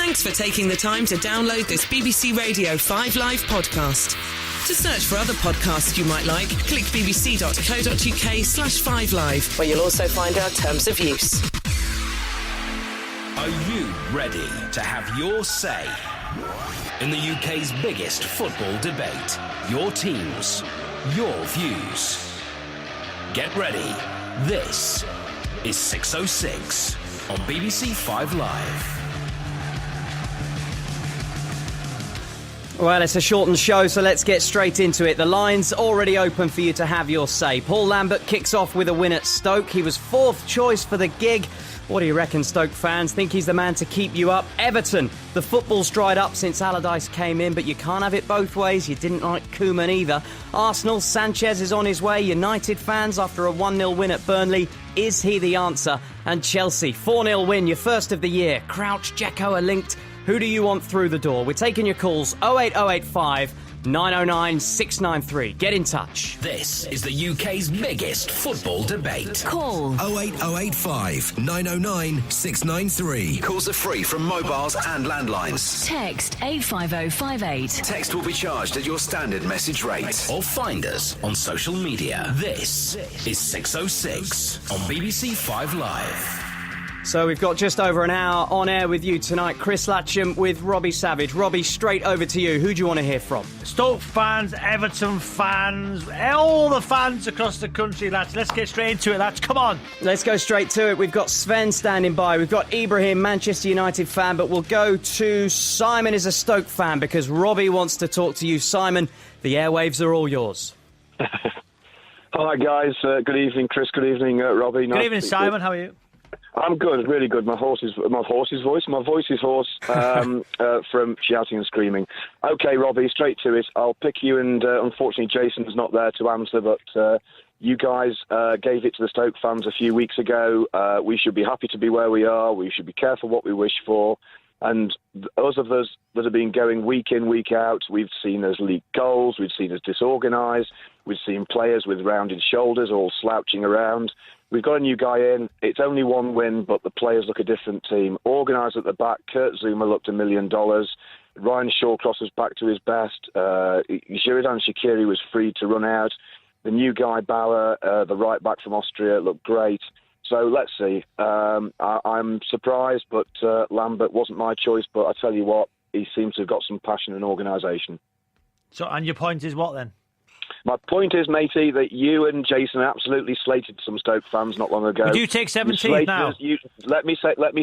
Thanks for taking the time to download this BBC Radio 5 Live podcast. To search for other podcasts you might like, click bbc.co.uk/5live, where you'll also find our terms of use. Are you ready to have your say in the UK's biggest football debate? Your teams, your views. Get ready. This is 606 on BBC 5 Live. Well, it's a shortened show, so let's get straight into it. The line's already open for you to have your say. Paul Lambert kicks off with a win at Stoke. He was fourth choice for the gig. What do you reckon, Stoke fans? Think he's the man to keep you up? Everton, the football's dried up since Allardyce came in, but you can't have it both ways. You didn't like Koeman either. Arsenal, Sanchez is on his way. United fans, after a 1-0 win at Burnley, is he the answer? And Chelsea, 4-0 win, your first of the year. Crouch, Dzeko are linked. Who do you want through the door? We're taking your calls 08085 909 693. Get in touch. This is the UK's biggest football debate. Call 08085 909 693. Calls are free from mobiles and landlines. Text 85058. Text will be charged at your standard message rate. Or find us on social media. This is 606 on BBC 5 Live. So we've got just over an hour on air with you tonight. Chris Latcham with Robbie Savage. Robbie, straight over to you. Who do you want to hear from? Stoke fans, Everton fans, all the fans across the country, lads. Let's get straight into it, lads. Come on. Let's go straight to it. We've got Sven standing by. We've got Ibrahim, Manchester United fan, but we'll go to Simon is a Stoke fan because Robbie wants to talk to you. Simon, the airwaves are all yours. Hi, guys. Good evening, Chris. Good evening, Robbie. Good evening, Simon. How are you? I'm good, really good. My voice is hoarse from shouting and screaming. Okay, Robbie, straight to it. I'll pick you, and unfortunately Jason's not there to answer, but you guys gave it to the Stoke fans a few weeks ago. We should be happy to be where we are. We should be careful what we wish for. And those of us that have been going week in, week out, we've seen us leak goals, we've seen us disorganised, we've seen players with rounded shoulders all slouching around. We've got a new guy in. It's only one win, but the players look a different team. Organised at the back, Kurt Zouma looked $1 million. Ryan Shawcross was back to his best. Sheridan Shaqiri was free to run out. The new guy, Bauer, the right back from Austria, looked great. So let's see. I'm surprised, but Lambert wasn't my choice. But I tell you what, he seems to have got some passion and organisation. So, and your point is what then? My point is, matey, that you and Jason absolutely slated some Stoke fans not long ago. Would you take 17th now? Let me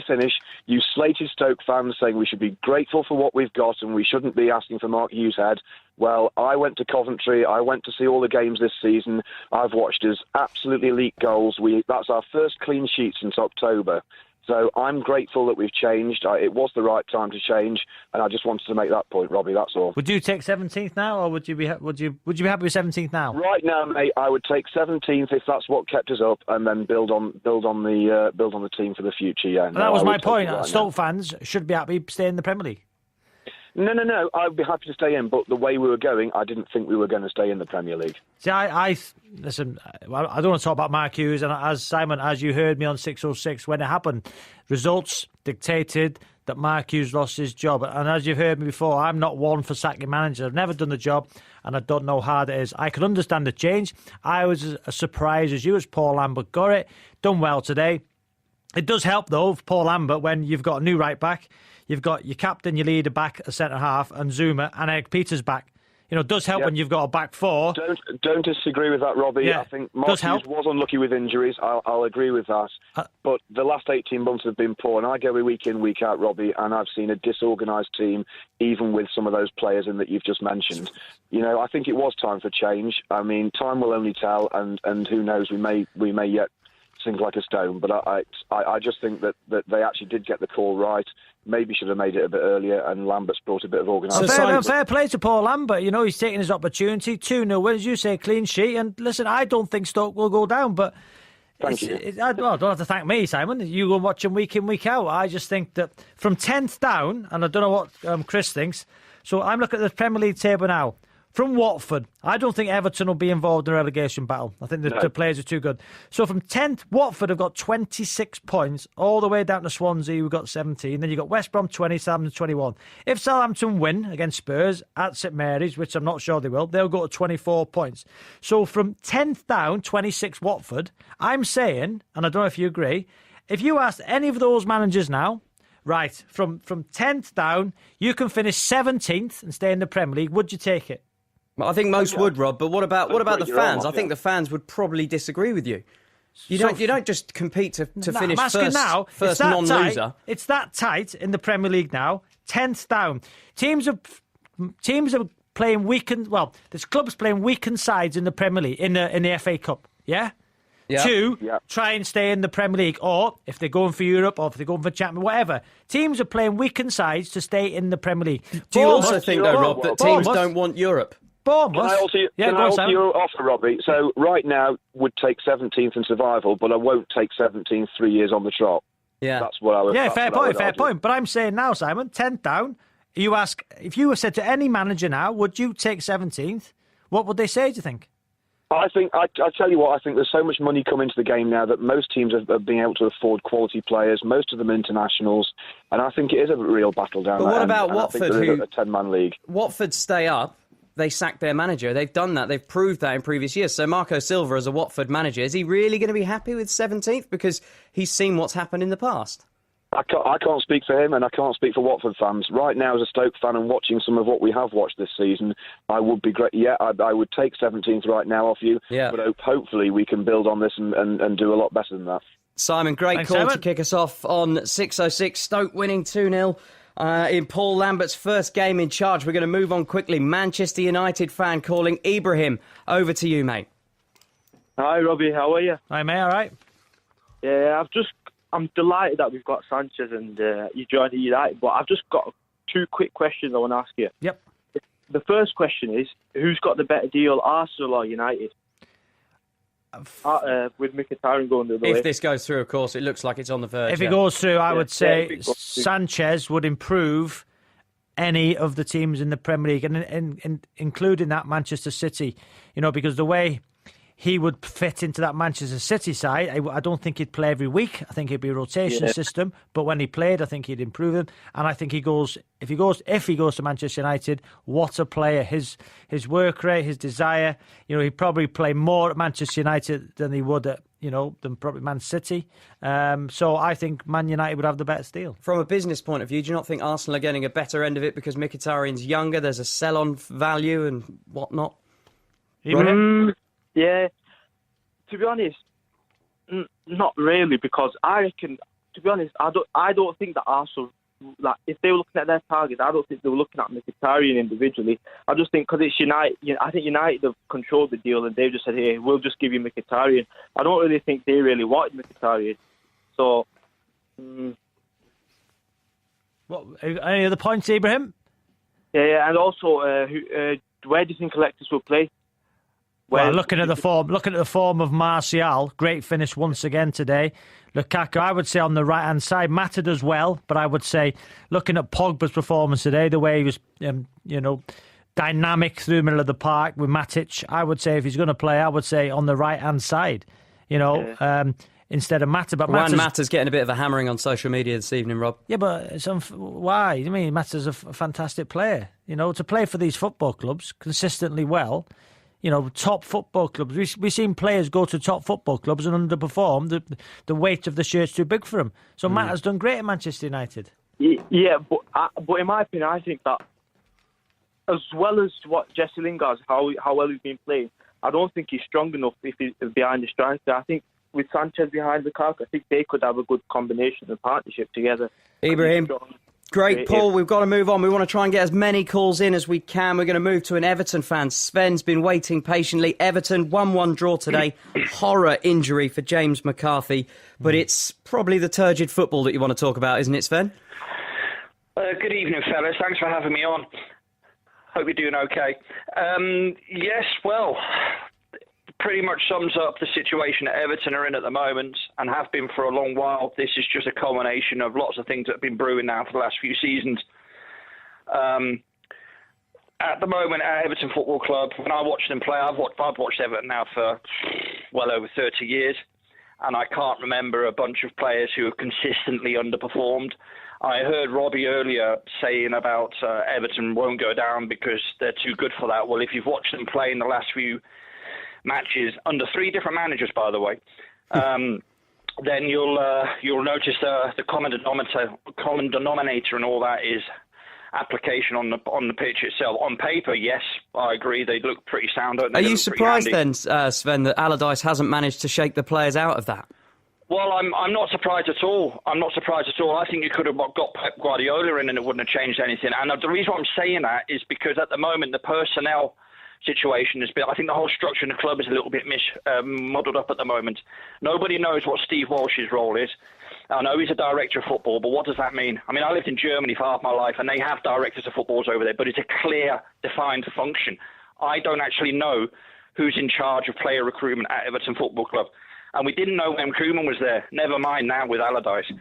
finish. You slated Stoke fans saying we should be grateful for what we've got and we shouldn't be asking for Mark Hughes' head. Well, I went to Coventry. I went to see all the games this season. I've watched us absolutely leak goals. That's our first clean sheet since October. So I'm grateful that we've changed. It was the right time to change, and I just wanted to make that point, Robbie. That's all. Would you take 17th now, or would you be happy with 17th now? Right now, mate, I would take 17th if that's what kept us up, and then build on the team for the future. Yeah, that was my point. Stoke fans should be happy staying in the Premier League. No. I'd be happy to stay in, but the way we were going, I didn't think we were going to stay in the Premier League. See, listen, I don't want to talk about Mark Hughes, and as you heard me on 606, when it happened, results dictated that Mark Hughes lost his job. And as you've heard me before, I'm not one for sacking managers. I've never done the job, and I don't know how hard it is. I can understand the change. I was as surprised as you as Paul Lambert got it. Done well today. It does help, though, for Paul Lambert, when you've got a new right back. You've got your captain, your leader back at centre-half, and Zouma, and Eric Peters back. You know, it does help when you've got a back four. Don't disagree with that, Robbie. Yeah, I think Mark Hughes was unlucky with injuries. I'll agree with that. But the last 18 months have been poor, and I go week in, week out, Robbie, and I've seen a disorganised team, even with some of those players in that you've just mentioned. You know, I think it was time for change. I mean, time will only tell, and who knows, we may yet sink like a stone. But I just think that they actually did get the call right. Maybe should have made it a bit earlier, and Lambert's brought a bit of organisation. Fair play to Paul Lambert. You know, he's taking his opportunity. 2-0 win, as you say, clean sheet. And listen, I don't think Stoke will go down, but Thank you. Don't have to thank me, Simon. You go and watch him week in, week out. I just think that from 10th down, and I don't know what Chris thinks, so I'm looking at the Premier League table now. from Watford. I don't think Everton will be involved in a relegation battle. I think the players are too good. So from 10th, Watford have got 26 points, all the way down to Swansea, who got 17. Then you've got West Brom 20, Southampton 21. If Southampton win against Spurs at St Mary's, which I'm not sure they will, they'll go to 24 points. So from 10th down, 26 Watford, I'm saying, and I don't know if you agree, if you asked any of those managers now, right, from 10th down, you can finish 17th and stay in the Premier League, would you take it? I think most would, Rob. But what about the fans? I think the fans would probably disagree with you. You don't just compete to finish first non-loser. It's that tight in the Premier League now. 10th down. Teams are playing weakened. Well, there's clubs playing weakened sides in the Premier League in the FA Cup. Yeah. To try and stay in the Premier League, or if they're going for Europe, or if they're going for Champions, whatever. Teams are playing weakened sides to stay in the Premier League. Do you also think, though, Rob, that teams don't want Europe? Can I also your offer, Robbie? So right now would take 17th in survival, but I won't take 17th 3 years on the trot. Yeah, that's what I would. Yeah, fair point. But I'm saying now, Simon, 10th down. You ask if you were said to any manager now, would you take 17th? What would they say? Do you think? I tell you what, I think there's so much money come into the game now that most teams are being able to afford quality players, most of them internationals, and I think it is a real battle down there. But what about Watford, who a 10-man league? Watford stay up, they sacked their manager. They've done that. They've proved that in previous years. So Marco Silva, as a Watford manager, is he really going to be happy with 17th? Because he's seen what's happened in the past. I can't speak for him, and I can't speak for Watford fans. Right now, as a Stoke fan and watching some of what we have watched this season, I would be great. Yeah, I would take 17th right now off you, but hopefully we can build on this and do a lot better than that. Simon, great call to kick us off on 606. Stoke winning 2-0 in Paul Lambert's first game in charge. We're going to move on quickly. Manchester United fan calling. Ibrahim, over to you, mate. Hi, Robbie. How are you? Hi, mate. All right. Yeah, I'm delighted that we've got Sanchez and you joined United, but I've just got 2 quick questions I want to ask you. Yep. The first question is, who's got the better deal, Arsenal or United? With Mkhitaryan going the other way. If this goes through, of course, it looks like it's on the verge. If it goes through, I would say Sanchez would improve any of the teams in the Premier League, and including that Manchester City, because the way he would fit into that Manchester City side, I don't think he'd play every week. I think it'd be a rotation system. But when he played, I think he'd improve him. And I think if he goes to Manchester United, what a player! His work rate, his desire. He'd probably play more at Manchester United than he would at than probably Man City. So I think Man United would have the better deal. From a business point of view, do you not think Arsenal are getting a better end of it because Mkhitaryan's younger? There's a sell-on value and whatnot. Yeah, to be honest, not really, because I reckon, to be honest, I don't think that Arsenal, if they were looking at their targets, I don't think they were looking at Mkhitaryan individually. I just think because it's United, I think United have controlled the deal and they've just said, hey, we'll just give you Mkhitaryan. I don't really think they really wanted Mkhitaryan. So, any other points, Ibrahim? Yeah, and also, where do you think Alexis will play? Well, looking at the form of Martial, great finish once again today. Lukaku, I would say on the right-hand side. Mata does well, but I would say, looking at Pogba's performance today, the way he was, dynamic through the middle of the park with Matic, I would say if he's going to play, I would say on the right-hand side, instead of Mata. But Mata's getting a bit of a hammering on social media this evening, Rob. Yeah, but why? I mean, Mata's a fantastic player. To play for these football clubs consistently well. Top football clubs. We've seen players go to top football clubs and underperform. The weight of the shirt's too big for him. So Matt has done great at Manchester United. Yeah, but in my opinion, I think that as well as what Jesse Lingard's, how well he's been playing, I don't think he's strong enough if he's behind the striker. I think with Sanchez behind Lukaku, I think they could have a good combination and partnership together. Ibrahim. Great, Paul. We've got to move on. We want to try and get as many calls in as we can. We're going to move to an Everton fan. Sven's been waiting patiently. Everton 1-1 draw today. Horror injury for James McCarthy. But it's probably the turgid football that you want to talk about, isn't it, Sven? Good evening, fellas. Thanks for having me on. Hope you're doing okay. Yes, well, pretty much sums up the situation that Everton are in at the moment and have been for a long while. This is just a culmination of lots of things that have been brewing now for the last few seasons. at the moment at Everton Football Club, when I watch them play, I've watched Everton now for well over 30 years, and I can't remember a bunch of players who have consistently underperformed. I heard Robbie earlier saying about Everton won't go down because they're too good for that. Well, if you've watched them play in the last few matches, under 3 different managers, by the way, then you'll notice the common denominator and all that is application on the pitch itself. On paper, yes, I agree, they look pretty sound. Don't they? Are you surprised then, Sven, that Allardyce hasn't managed to shake the players out of that? Well, I'm not surprised at all. I think you could have got Pep Guardiola in and it wouldn't have changed anything. And the reason why I'm saying that is because at the moment the personnel situation has been, I think the whole structure in the club is a little bit muddled up at the moment. Nobody knows what Steve Walsh's role is. I know he's a director of football, but what does that mean? I mean, I lived in Germany for half my life, and they have directors of footballs over there, but it's a clear, defined function. I don't actually know who's in charge of player recruitment at Everton Football Club. And we didn't know when Koeman was there, never mind now with Allardyce.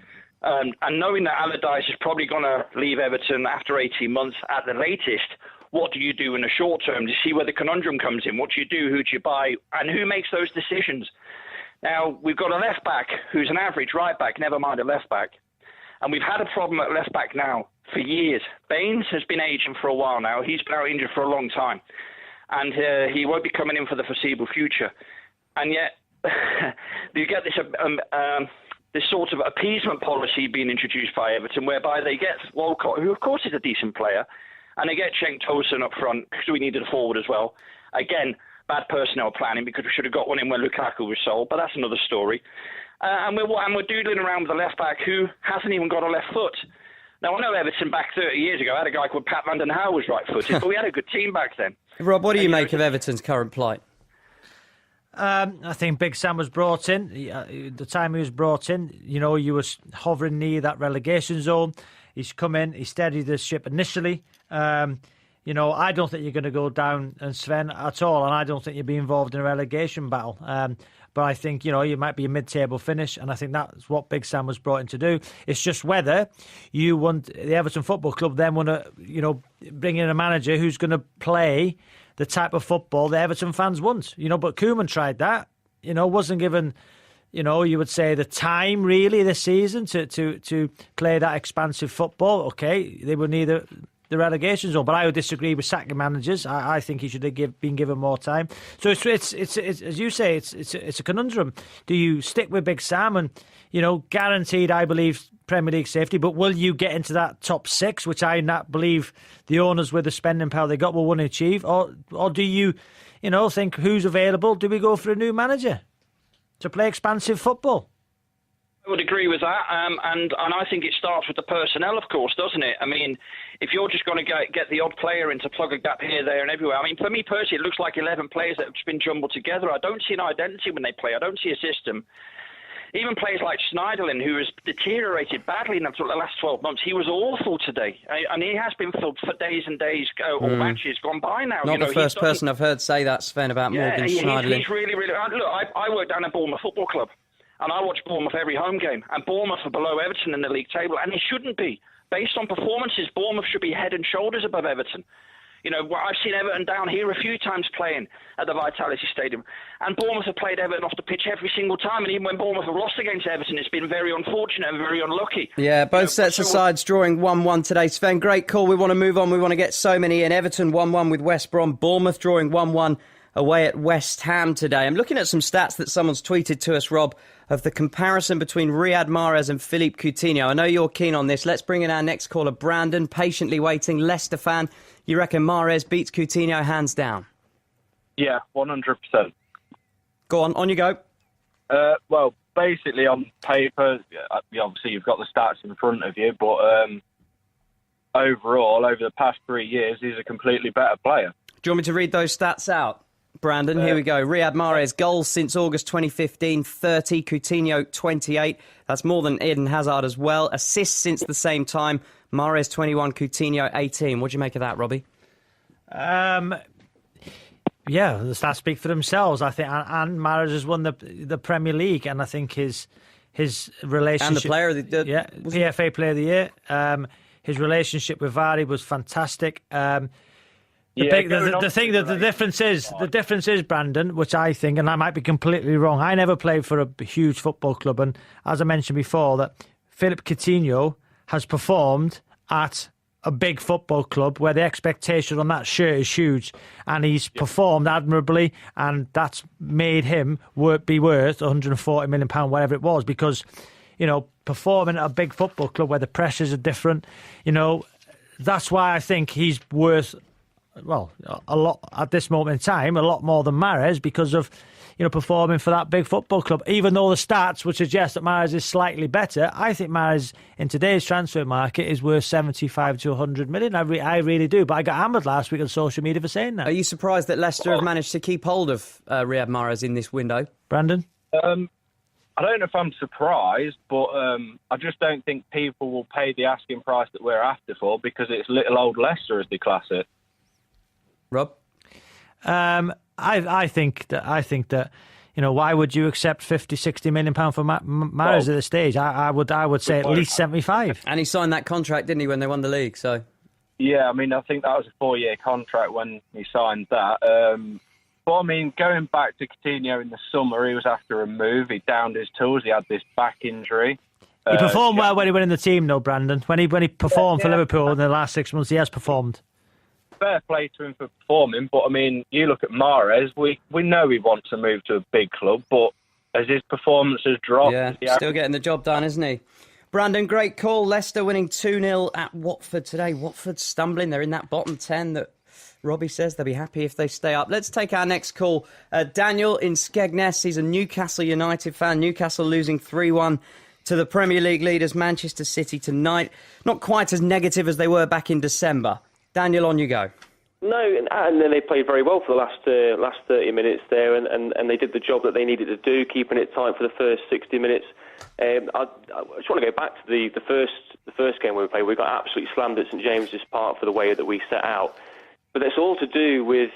And knowing that Allardyce is probably going to leave Everton after 18 months at the latest, what do you do in the short term? Do you see where the conundrum comes in? What do you do? Who do you buy? And who makes those decisions? Now, we've got a left-back who's an average right-back, never mind a left-back. And we've had a problem at left-back now for years. Baines has been aging for a while now. He's been out injured for a long time. And he won't be coming in for the foreseeable future. And yet, you get this sort of appeasement policy being introduced by Everton, whereby they get Walcott, who of course is a decent player, and they get Cenk Tosun up front because we needed a forward as well. Again, bad personnel planning because we should have got one in when Lukaku was sold, but that's another story. And we're doodling around with a left back who hasn't even got a left foot. Now, I know Everton back 30 years ago had a guy called Pat Van den Hauwe was right-footed, but we had a good team back then. Rob, what do you make of Everton's current plight? I think Big Sam was brought in. The time he was brought in, you were hovering near that relegation zone. He's come in, he steadied the ship initially. I don't think you're going to go down, and Sven, at all, and I don't think you'll be involved in a relegation battle. But I think, you might be a mid-table finish, and I think that's what Big Sam was brought in to do. It's just whether you want the Everton Football Club then want to, bring in a manager who's going to play the type of football the Everton fans want. But Koeman tried that, wasn't given, you would say the time really this season to play that expansive football. Okay, they were neither the relegation zone, but I would disagree with sacking managers. I think he should have been given more time. So it's as you say, it's a conundrum. Do you stick with Big Sam and guaranteed, I believe, Premier League safety, but will you get into that top 6, which I not believe the owners with the spending power they got will want to achieve, or do you think who's available? Do we go for a new manager to play expansive football? I would agree with that, and I think it starts with the personnel, of course, doesn't it? I mean, if you're just going to get the odd player in to plug a gap here, there and everywhere, I mean, for me personally, it looks like 11 players that have been jumbled together. I don't see an identity when they play. I don't see a system. Even players like Schneiderlin, who has deteriorated badly in the last 12 months, he was awful today. And he has been for days and days, or matches gone by now. Not the first person I've heard say that, Sven, about Morgan Schneiderlin. He's really, really... Look, I work down at Bournemouth Football Club, and I watch Bournemouth every home game. And Bournemouth are below Everton in the league table, and they shouldn't be. Based on performances, Bournemouth should be head and shoulders above Everton. I've seen Everton down here a few times playing at the Vitality Stadium. And Bournemouth have played Everton off the pitch every single time. And even when Bournemouth have lost against Everton, it's been very unfortunate and very unlucky. Yeah, both sets of sides drawing 1-1 today. Sven, great call. We want to move on. We want to get so many in. Everton 1-1 with West Brom. Bournemouth drawing 1-1 away at West Ham today. I'm looking at some stats that someone's tweeted to us, Rob, of the comparison between Riyad Mahrez and Philippe Coutinho. I know you're keen on this. Let's bring in our next caller, Brandon, patiently waiting, Leicester fan. You reckon Mahrez beats Coutinho hands down? Yeah, 100%. Go on you go. Well, basically on paper, obviously you've got the stats in front of you, but overall, over the past 3 years, he's a completely better player. Do you want me to read those stats out? Brandon, here we go. Riyad Mahrez, goals since August 2015, 30. Coutinho, 28. That's more than Eden Hazard as well. Assists since the same time. Mahrez, 21. Coutinho, 18. What do you make of that, Robbie? Yeah, the stats speak for themselves, I think. And Mahrez has won the Premier League, and I think his relationship... And the player of the... Yeah, PFA Player of the Year. His relationship with Vardy was fantastic. The difference is, Brandon, which I think, and I might be completely wrong, I never played for a huge football club, and as I mentioned before, that Philippe Coutinho has performed at a big football club where the expectation on that shirt is huge, and he's performed admirably, and that's made him be worth £140 million, whatever it was, because, performing at a big football club where the pressures are different, that's why I think he's worth, a lot at this moment in time, a lot more than Mahrez, because of, performing for that big football club. Even though the stats would suggest that Mahrez is slightly better, I think Mahrez in today's transfer market is worth 75 to 100 million. I really do. But I got hammered last week on social media for saying that. Are you surprised that Leicester have managed to keep hold of Riyad Mahrez in this window? Brandon? I don't know if I'm surprised, but I just don't think people will pay the asking price that we're after for, because it's little old Leicester, as they class it. Rob? I think that why would you accept 50, 60 million pound for Mahrez at this stage? I would say at least 75. And he signed that contract, didn't he, when they won the league? So yeah, I mean, I think that was a 4-year contract when he signed that. But I mean, going back to Coutinho in the summer, he was after a move. He downed his tools. He had this back injury. He performed well when he went in the team, though, Brandon. When he performed for Liverpool in the last 6 months, he has performed. Fair play to him for performing, but I mean, you look at Mahrez, we know he wants to move to a big club, but as his performance has dropped... Yeah, still getting the job done, isn't he? Brandon, great call. Leicester winning 2-0 at Watford today. Watford stumbling. They're in that bottom 10 that Robbie says they'll be happy if they stay up. Let's take our next call. Daniel in Skegness. He's a Newcastle United fan. Newcastle losing 3-1 to the Premier League leaders Manchester City tonight. Not quite as negative as they were back in December. Daniel, on you go. No, and then they played very well for the last 30 minutes there, and they did the job that they needed to do, keeping it tight for the first 60 minutes. I just want to go back to the first game we played. We got absolutely slammed at St James's Park for the way that we set out. But that's all to do with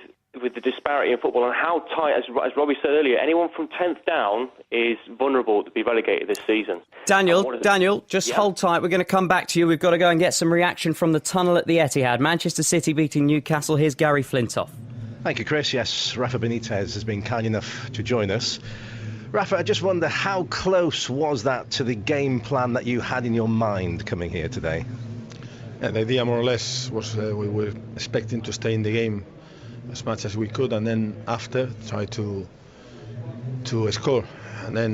the disparity in football and how tight, as Robbie said earlier, anyone from 10th down is vulnerable to be relegated this season. Daniel, just hold tight. We're going to come back to you. We've got to go and get some reaction from the tunnel at the Etihad. Manchester City beating Newcastle. Here's Gary Flintoff. Thank you, Chris. Yes, Rafa Benitez has been kind enough to join us. Rafa, I just wonder, how close was that to the game plan that you had in your mind coming here today? Yeah, the idea more or less was we were expecting to stay in the game as much as we could, and then after try to score. And then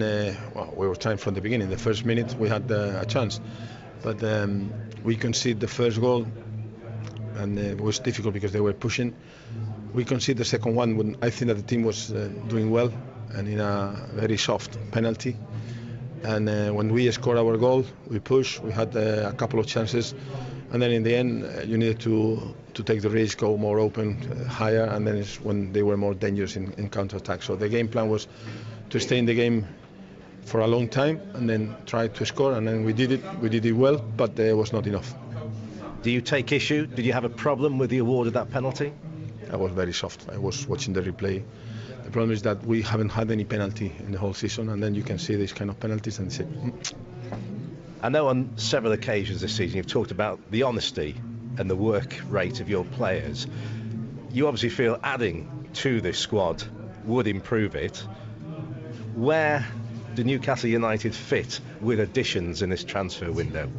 we were trying from the beginning. The first minute we had a chance, but we conceded the first goal, and it was difficult because they were pushing. We conceded the second one when I think that the team was doing well and in a very soft penalty. And when we scored our goal, we pushed. We had a couple of chances. And then in the end, you needed to take the risk, go more open, higher, and then it's when they were more dangerous in counter-attack. So the game plan was to stay in the game for a long time and then try to score, and then we did it. We did it well, but it was not enough. Do you take issue? Did you have a problem with the award of that penalty? I was very soft. I was watching the replay. The problem is that we haven't had any penalty in the whole season, and then you can see these kind of penalties and say... I know on several occasions this season you've talked about the honesty and the work rate of your players. You obviously feel adding to this squad would improve it. Where do Newcastle United fit with additions in this transfer window?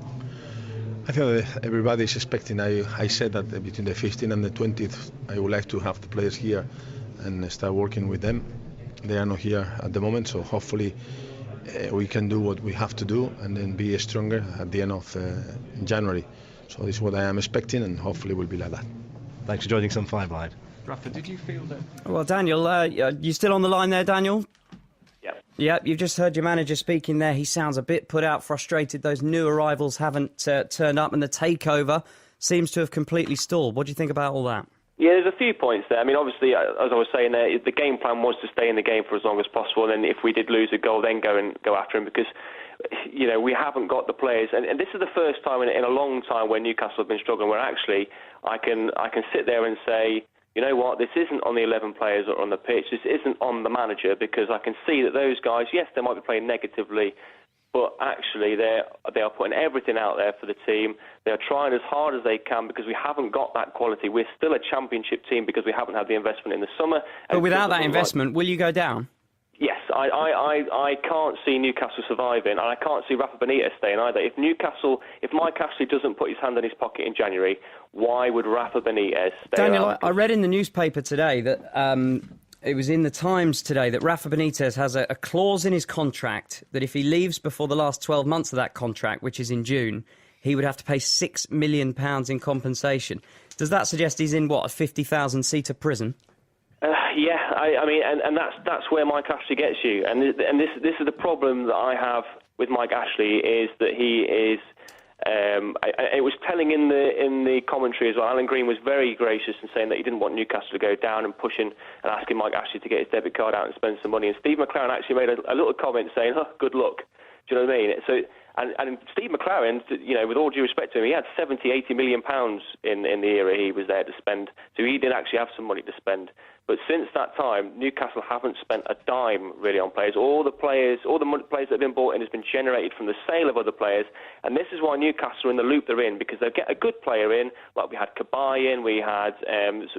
I think that everybody is expecting. I said that between the 15th and the 20th I would like to have the players here and start working with them. They are not here at the moment, so hopefully we can do what we have to do and then be stronger at the end of January. So this is what I am expecting, and hopefully it will be like that. Thanks for joining Some 5 Live. Rafa, did you feel that... Well, Daniel, you still on the line there, Daniel? Yeah, you've just heard your manager speaking there. He sounds a bit put out, frustrated. Those new arrivals haven't turned up, and the takeover seems to have completely stalled. What do you think about all that? Yeah, there's a few points there. I mean, obviously, as I was saying there, the game plan was to stay in the game for as long as possible, and then if we did lose a goal, then go after him, because, you know, we haven't got the players. And this is the first time in a long time where Newcastle have been struggling, where actually I can sit there and say, you know what, this isn't on the 11 players that are on the pitch, this isn't on the manager, because I can see that those guys, yes, they might be playing negatively, but actually they are putting everything out there for the team. They are trying as hard as they can because we haven't got that quality. We're still a championship team because we haven't had the investment in the summer. But without that investment, will you go down? Yes, I can't see Newcastle surviving, and I can't see Rafa Benitez staying either. If Mike Ashley doesn't put his hand in his pocket in January, why would Rafa Benitez stay Daniel, around? I read in the newspaper today that it was in the Times today that Rafa Benitez has a clause in his contract that if he leaves before the last 12 months of that contract, which is in June, he would have to pay £6 million in compensation. Does that suggest he's in, a 50,000-seater prison? Yeah, I mean, and that's where Mike Ashley gets you. And this is the problem that I have with Mike Ashley, is that he is... it was telling in the commentary as well. Alan Green was very gracious in saying that he didn't want Newcastle to go down and pushing and asking Mike Ashley to get his debit card out and spend some money. And Steve McClaren actually made a little comment saying, good luck. Do you know what I mean? So, and Steve McClaren, with all due respect to him, he had 70-80 million pounds in the era he was there to spend. So he did actually have some money to spend. But since that time, Newcastle haven't spent a dime really on players. All the players that have been bought in has been generated from the sale of other players. And this is why Newcastle are in the loop they're in, because they'll get a good player in, like we had Cabaye in, we had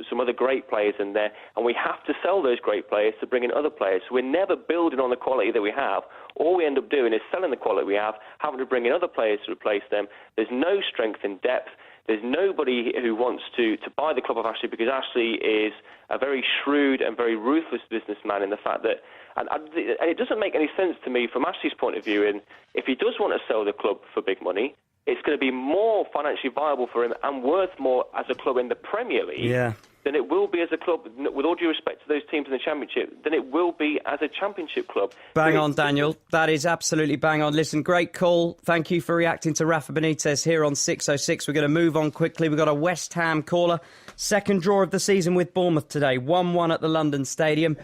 some other great players in there, and we have to sell those great players to bring in other players. So we're never building on the quality that we have. All we end up doing is selling the quality we have, having to bring in other players to replace them. There's no strength in depth. There's nobody who wants to buy the club of Ashley, because Ashley is a very shrewd and very ruthless businessman in the fact that, and it doesn't make any sense to me from Ashley's point of view, in if he does want to sell the club for big money, it's going to be more financially viable for him and worth more as a club in the Premier League than it will be as a club, with all due respect to those teams in the Championship, than it will be as a Championship club. Bang on, Daniel. That is absolutely bang on. Listen, great call. Thank you for reacting to Rafa Benitez here on 606. We're going to move on quickly. We've got a West Ham caller. Second draw of the season with Bournemouth today. 1-1 at the London Stadium.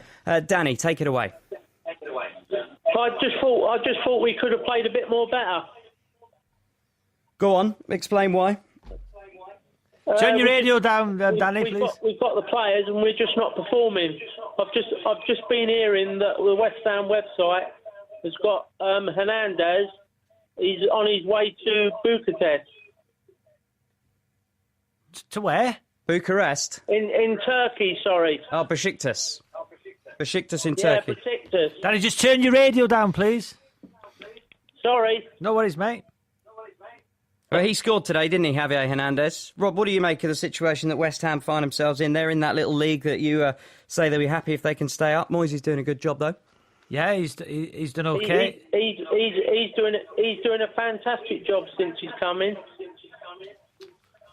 Danny, take it away. I just thought we could have played a bit more better. Go on. Explain why. Turn your radio down, Danny, please. We've got the players, and we're just not performing. I've just been hearing that the West Ham website has got Hernandez. He's on his way to Bucharest. To where? Bucharest. In Turkey, sorry. Oh, Besiktas. Besiktas in Turkey. Yeah, Besiktas. Danny, just turn your radio down, please. Sorry. No worries, mate. Well, he scored today, didn't he, Javier Hernandez? Rob, what do you make of the situation that West Ham find themselves in? They're in that little league that you say they'll be happy if they can stay up. Moyes is doing a good job, though. Yeah, he's done okay. He's doing a fantastic job since he's come in.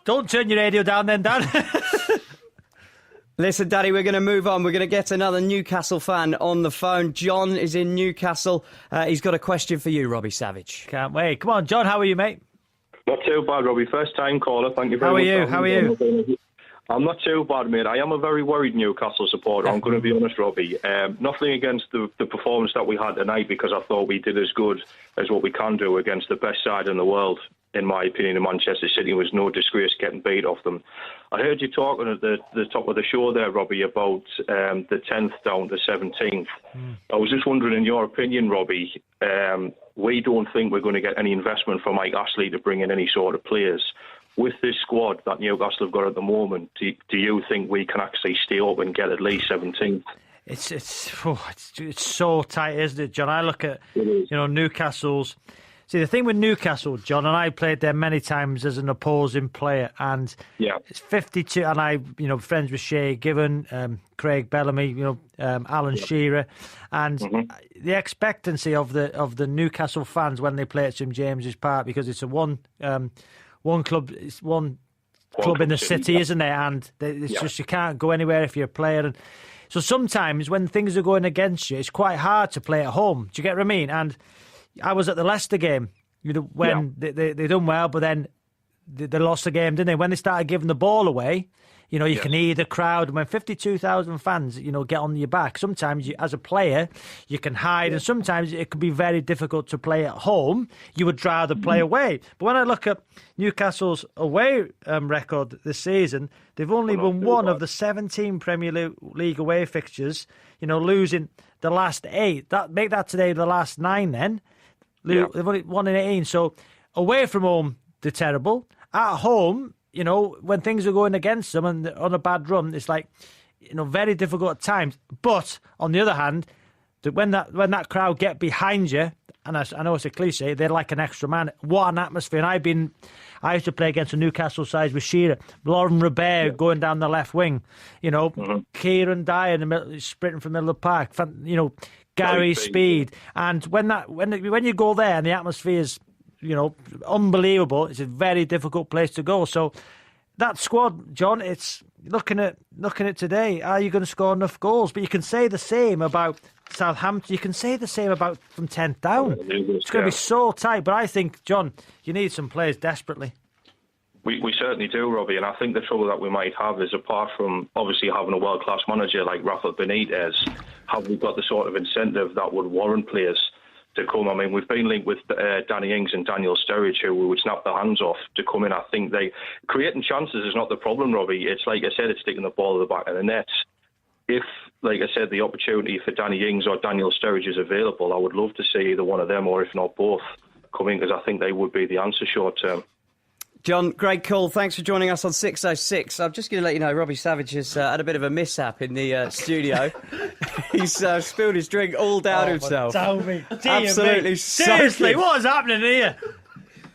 Don't turn your radio down then, Dan. Listen, Daddy, we're going to move on. We're going to get another Newcastle fan on the phone. John is in Newcastle. He's got a question for you, Robbie Savage. Can't wait. Come on, John, how are you, mate? Not too bad, Robbie. First time caller. Thank you very much. How are you? I'm not too bad, mate. I am a very worried Newcastle supporter. I'm going to be honest, Robbie. Nothing against the performance that we had tonight, because I thought we did as good as what we can do against the best side in the world. In my opinion, in Manchester City, was no disgrace getting beat off them. I heard you talking at the top of the show there, Robbie, about the 10th down to 17th. I was just wondering, in your opinion, Robbie, we don't think we're going to get any investment from Mike Ashley to bring in any sort of players. With this squad that Newcastle have got at the moment, do you think we can actually stay up and get at least 17th? It's so tight, isn't it, John? I look at Newcastle's. See, the thing with Newcastle, John, and I played there many times as an opposing player, and it's 52, and I, friends with Shay Given, Craig Bellamy, Alan Shearer, and the expectancy of the Newcastle fans when they play at St James's Park, because it's one club, it's one club in the city, isn't it? And it's just, you can't go anywhere if you're a player. And so sometimes when things are going against you, it's quite hard to play at home. Do you get what I mean? And I was at the Leicester game when they done well, but then they lost the game, didn't they? When they started giving the ball away, you can hear the crowd. And when 52,000 fans, get on your back, sometimes as a player, you can hide. And sometimes it can be very difficult to play at home. You would rather play away. But when I look at Newcastle's away record this season, they've only won one of the 17 Premier League away fixtures, losing the last 8. Make that today the last 9 then. They've only won in 18. So away from home, they're terrible. At home, you know, when things are going against them and they're on a bad run, it's like, you know, very difficult at times. But on the other hand, when that crowd get behind you, and I know it's a cliche, they're like an extra man. What an atmosphere! And I used to play against the Newcastle side with Shearer, Lauren Robert going down the left wing, you know, Kieran Dyer in the middle, sprinting from the middle of the park, you know, Gary Speed. And when you go there and the atmosphere is, you know, unbelievable, it's a very difficult place to go. So that squad, John, it's looking at today. Are you going to score enough goals? But you can say the same about Southampton. You can say the same about from 10th down. It's going to be so tight. But I think, John, you need some players desperately. We certainly do, Robbie, and I think the trouble that we might have is, apart from obviously having a world-class manager like Rafa Benitez, have we got the sort of incentive that would warrant players to come? I mean, we've been linked with Danny Ings and Daniel Sturridge, who we would snap their hands off to come in. I think creating chances is not the problem, Robbie. It's like I said, it's sticking the ball at the back of the net. If, like I said, the opportunity for Danny Ings or Daniel Sturridge is available, I would love to see either one of them, or if not both, come in, because I think they would be the answer short term. John, great call. Thanks for joining us on 606. I'm just going to let you know Robbie Savage has had a bit of a mishap in the studio. He's spilled his drink all down himself. Tell me. Absolutely. Seriously, what is happening here?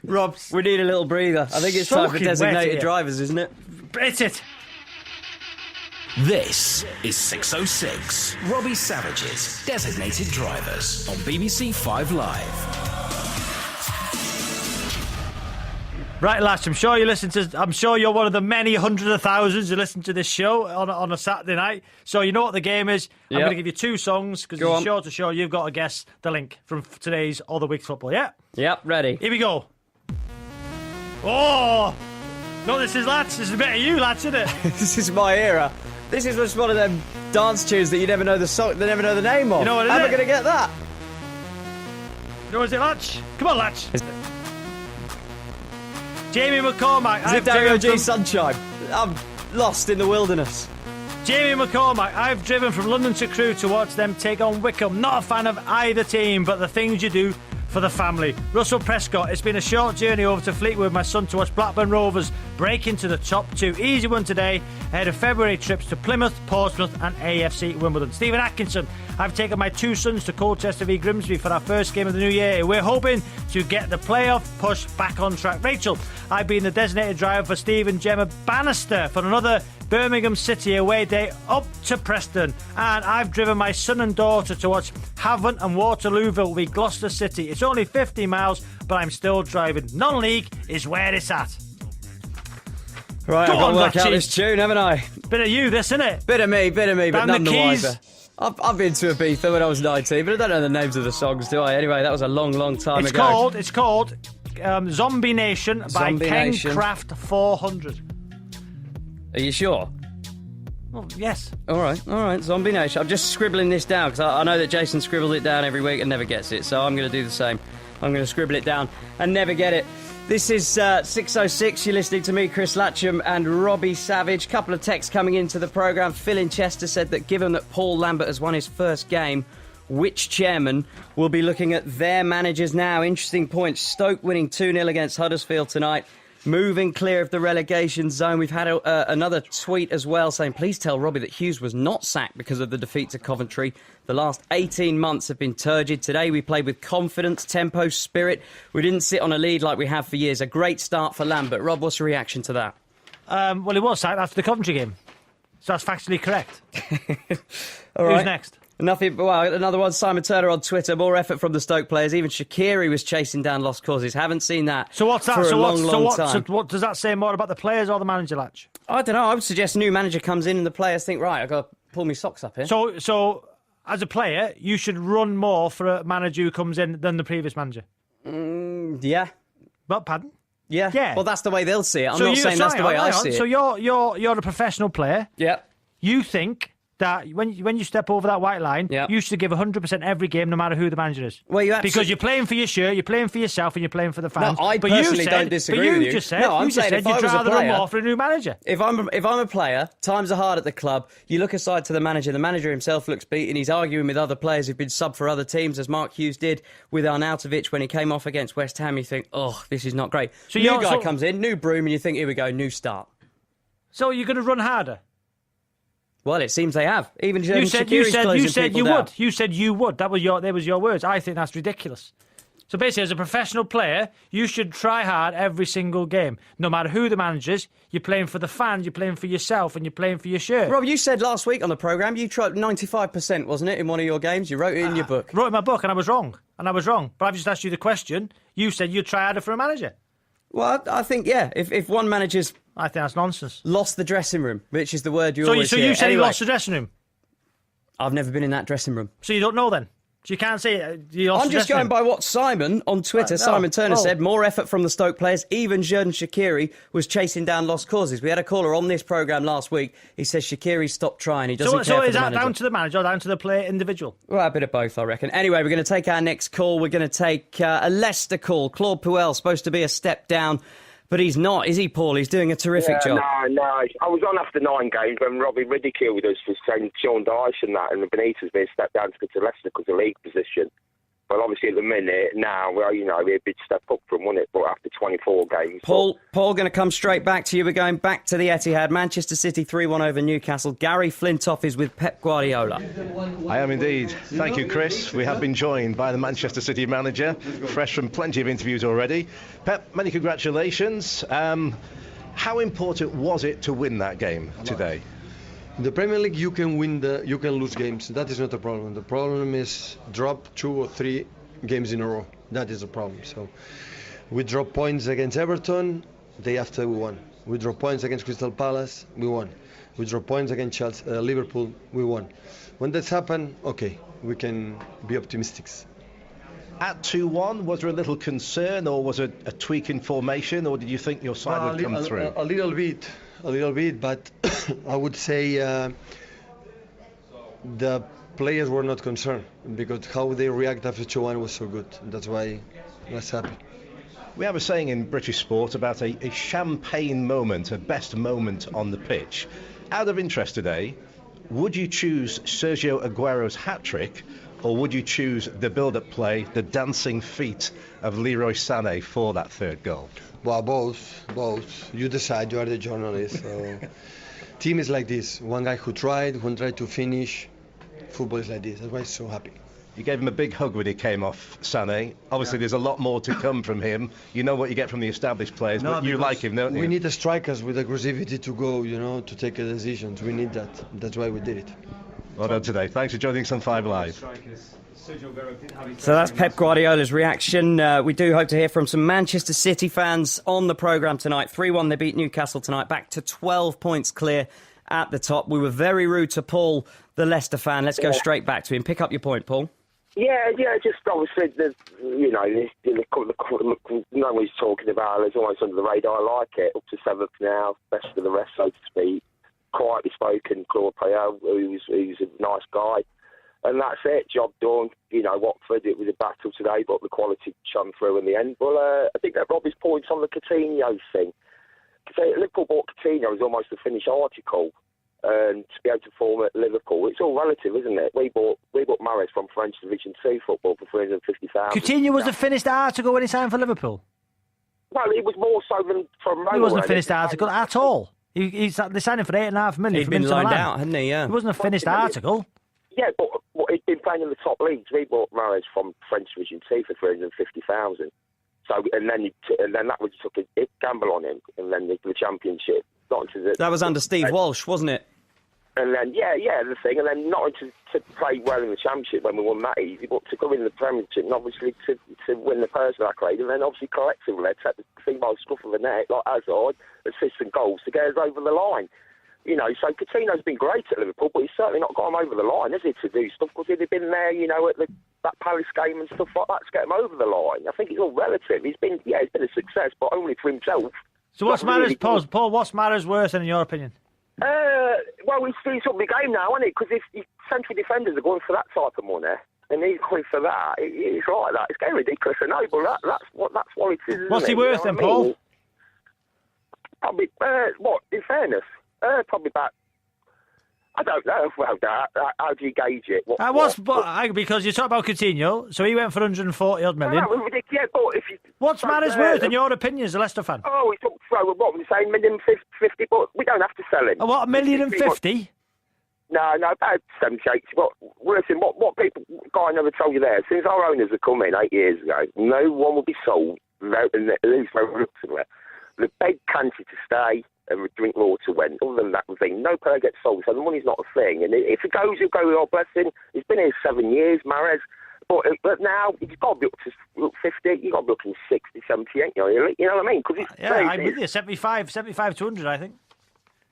Rob, we need a little breather. I think it's time for designated drivers, isn't it? It's it. This is 606. Robbie Savage's Designated Drivers on BBC 5 Live. Right, lads, I'm sure you're one of the many hundreds of thousands who listen to this show on a Saturday night. So you know what the game is. I'm going to give you two songs, because it's a shorter show. You've got to guess the link from today's or the week's football, yeah? Yep, ready. Here we go. Oh! No, this is lads. This is a bit of you, lads, isn't it? This is my era. This is just one of them dance tunes that you never know the song, they never know the name of. You know what it How is? am I going to get that? You know what it is, lads? Come on, lads. Jamie McCormack. Is it Dario G. Sunshine? I'm lost in the wilderness. Jamie McCormack. I've driven from London to Crewe to watch them take on Wycombe. Not a fan of either team, but the things you do for the family. Russell Prescott. It's been a short journey over to Fleetwood with my son to watch Blackburn Rovers break into the top two. Easy one today ahead of February trips to Plymouth, Portsmouth and AFC Wimbledon. Stephen Atkinson. I've taken my two sons to Colchester v Grimsby for our first game of the new year. We're hoping to get the playoff push back on track. Rachel, I've been the designated driver for Steve and Gemma Bannister for another Birmingham City away day up to Preston. And I've driven my son and daughter to watch Havant and Waterlooville v Gloucester City. It's only 50 miles, but I'm still driving. Non-league is where it's at. Right, I've got to work out this tune, haven't I? Bit of you, this, innit? Bit of me, but none the wiser. keys. I've been to Ibiza when I was 19, but I don't know the names of the songs, do I? Anyway, that was a long, long time ago. It's called Zombie Nation by Zombie Ken Nation. Craft 400. Are you sure? Well, yes. All right, Zombie Nation. I'm just scribbling this down because I know that Jason scribbles it down every week and never gets it, so I'm going to do the same. I'm going to scribble it down and never get it. This is 606. You're listening to me, Chris Latcham, and Robbie Savage. Couple of texts coming into the programme. Phil in Chester said that given that Paul Lambert has won his first game, which chairman will be looking at their managers now? Interesting point. Stoke winning 2-0 against Huddersfield tonight, moving clear of the relegation zone. We've had another tweet as well saying, please tell Robbie that Hughes was not sacked because of the defeat to Coventry. The last 18 months have been turgid. Today we played with confidence, tempo, spirit. We didn't sit on a lead like we have for years. A great start for Lambert. Rob, what's your reaction to that? Well, he was sacked after the Coventry game. So that's factually correct. All right. Who's next? Nothing. Well, another one. Simon Turner on Twitter. More effort from the Stoke players. Even Shaqiri was chasing down lost causes. Haven't seen that. So what's that? For a long time. So what does that say more about the players or the manager, Latch? I don't know. I would suggest a new manager comes in and the players think, right, I've got to pull my socks up here. So as a player, you should run more for a manager who comes in than the previous manager. Yeah. Well, pardon? Yeah. Well, that's the way they'll see it. I'm not saying sorry, that's the way I see it. So you're a professional player. Yeah. You think that when you step over that white line, you should give 100% every game, no matter who the manager is. Well, because you're playing for your shirt, you're playing for yourself, and you're playing for the fans. No, I personally don't disagree with you. Just said, no, I'm saying you'd rather run more for a new manager. If I'm a player, times are hard at the club. You look aside to the manager himself looks beaten. He's arguing with other players who've been subbed for other teams, as Mark Hughes did with Arnautovic when he came off against West Ham. You think, oh, this is not great. So new guy comes in, new broom, and you think, here we go, new start. So you're going to run harder? Well, it seems they have. Even you said you would. You said you would. They was your words. I think that's ridiculous. So basically, as a professional player, you should try hard every single game, no matter who the manager is. You're playing for the fans, you're playing for yourself, and you're playing for your shirt. Rob, you said last week on the programme you tried 95%, wasn't it, in one of your games? You wrote it in your book. Wrote in my book, and I was wrong. But I've just asked you the question. You said you'd try harder for a manager. Well, I think, yeah, if one manager's... I think that's nonsense. Lost the dressing room, which is the word you always hear. So you said he lost the dressing room? I've never been in that dressing room. So you don't know then? So you can't say you lost I'm just going by what Simon on Twitter, Simon Turner said, more effort from the Stoke players. Even Xherdan Shaqiri was chasing down lost causes. We had a caller on this programme last week. He says Shaqiri stopped trying. He doesn't care for the manager. So is that down to the manager or down to the player individual? Well, a bit of both, I reckon. Anyway, we're going to take our next call. We're going to take a Leicester call. Claude Puel, supposed to be a step down. But he's not, is he, Paul? He's doing a terrific job. No. I was on after 9 games when Robbie ridiculed us for saying Sean Dyche and that, and the Benitez being stepped down to go to Leicester because of league position. Well, obviously at the minute, now, well, you know, it'd be a big step up from, wouldn't it? But after 24 games... Paul, going to come straight back to you. We're going back to the Etihad. Manchester City 3-1 over Newcastle. Gary Flintoff is with Pep Guardiola. I am indeed. Thank you, Chris. We have been joined by the Manchester City manager, fresh from plenty of interviews already. Pep, many congratulations. How important was it to win that game today? In the Premier League, you can lose games. That is not a problem. The problem is drop 2 or 3 games in a row. That is a problem. So we dropped points against Everton. Day after we won. We dropped points against Crystal Palace. We won. We dropped points against Liverpool. We won. When that's happened, okay, we can be optimistic. At 2-1, was there a little concern, or was it a tweak in formation, or did you think your side would come through? A little bit, but I would say the players were not concerned because how they react after 2-1 was so good. That's why I was happy. We have a saying in British sport about a champagne moment, a best moment on the pitch. Out of interest today, would you choose Sergio Aguero's hat-trick, or would you choose the build-up play, the dancing feet of Leroy Sané for that third goal? Well, both. You decide, you are the journalist. So. Team is like this. One guy who tried to finish. Football is like this. That's why I'm so happy. You gave him a big hug when he came off, Sané. Obviously, there's a lot more to come from him. You know what you get from the established players, but you like him, don't you? We need the strikers with aggressivity to go, to take decisions. We need that. That's why we did it. Well done today. Thanks for joining us on 5 Live. So that's Pep Guardiola's reaction. We do hope to hear from some Manchester City fans on the programme tonight. 3-1, they beat Newcastle tonight, back to 12 points clear at the top. We were very rude to Paul, the Leicester fan. Let's go straight back to him. Pick up your point, Paul. Yeah, just obviously, no one's talking about it. It's almost under the radar. I like it. Up to 7th now, best of the rest, so to speak. Quietly spoken, Claude Puel, who's a nice guy. And that's it, job done. Watford, it was a battle today, but the quality shone through in the end. Well, I think that Robbie's points on the Coutinho thing. Liverpool bought Coutinho is almost a finished article. And to be able to form at Liverpool, it's all relative, isn't it? We bought Mahrez from French Division 2 football for 350,000. Coutinho was a finished article when he signed for Liverpool? Well, he was more so than from Roma. He wasn't a finished article at all. They signed him for $8.5 million. He'd been lined out, hadn't he? Yeah. It wasn't a finished article. Yeah, but he'd been playing in the top leagues. We bought Mahrez from French Division 2 for 350,000. So, and then that was took a gamble on him, and then the Championship. That was under Steve Walsh, wasn't it? And then, the thing, and then not to play well in the Championship when we won that easy, but to go in the Premiership and obviously to win the personal accolade, and then obviously collectively take the thing by the scruff of the neck, like Hazard, assists and goals to get us over the line. So Coutinho's been great at Liverpool, but he's certainly not got him over the line, has he, to do stuff? Because he'd have been there, at that Palace game and stuff like that to get him over the line. I think it's all relative. He's been a success, but only for himself. So what's Mahrez, Paul, what's Mahrez worth in your opinion? Well, it's up the game now, isn't it? Because if central defenders are going for that type of money, and he's going for that, it's like that. It's getting ridiculous, I know, but that's what it is. What's he worth then, Paul? Probably, in fairness, probably about. I don't know. Well, how do you gauge it? Because you talk about Coutinho, so he went for 140 odd million. No, yeah, but if you, what's Matters worth in your opinion as a Leicester fan? Oh, it's up for what we're saying, 1,050,000, but we don't have to sell him. What, 1,050,000? No, about 70, 80. But listen, what people, guy never told you there. Since our owners have come in 8 years ago, no one will be sold without at least reluctantly. They beg Kanté to stay and drink water when. Other than that thing, no player gets sold, so the money's not a thing. And if it goes, he'll go with our blessing. He's been here 7 years, Mahrez. But now, you've got to be up to 50, you've got to be looking 60, 70, ain't you? You know what I mean? Cause it's I'm with you, 75 to 100, I think.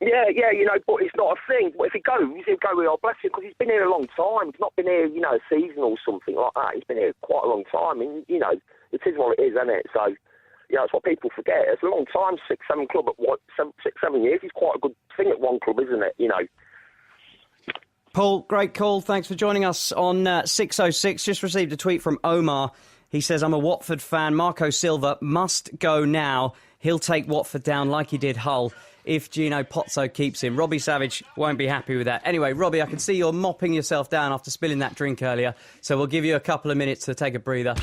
Yeah, but it's not a thing. But if he goes, he'll go with our blessing, because he's been here a long time. He's not been here, a season or something like that. He's been here quite a long time, and, it is what it is, isn't it? So, that's what people forget. It's a long time, 6-7 club at 6-7 years. It's quite a good thing at one club, isn't it? Paul, great call. Thanks for joining us on 606. Just received a tweet from Omar. He says, I'm a Watford fan. Marco Silva must go now. He'll take Watford down like he did Hull if Gino Pozzo keeps him. Robbie Savage won't be happy with that. Anyway, Robbie, I can see you're mopping yourself down after spilling that drink earlier, so we'll give you a couple of minutes to take a breather.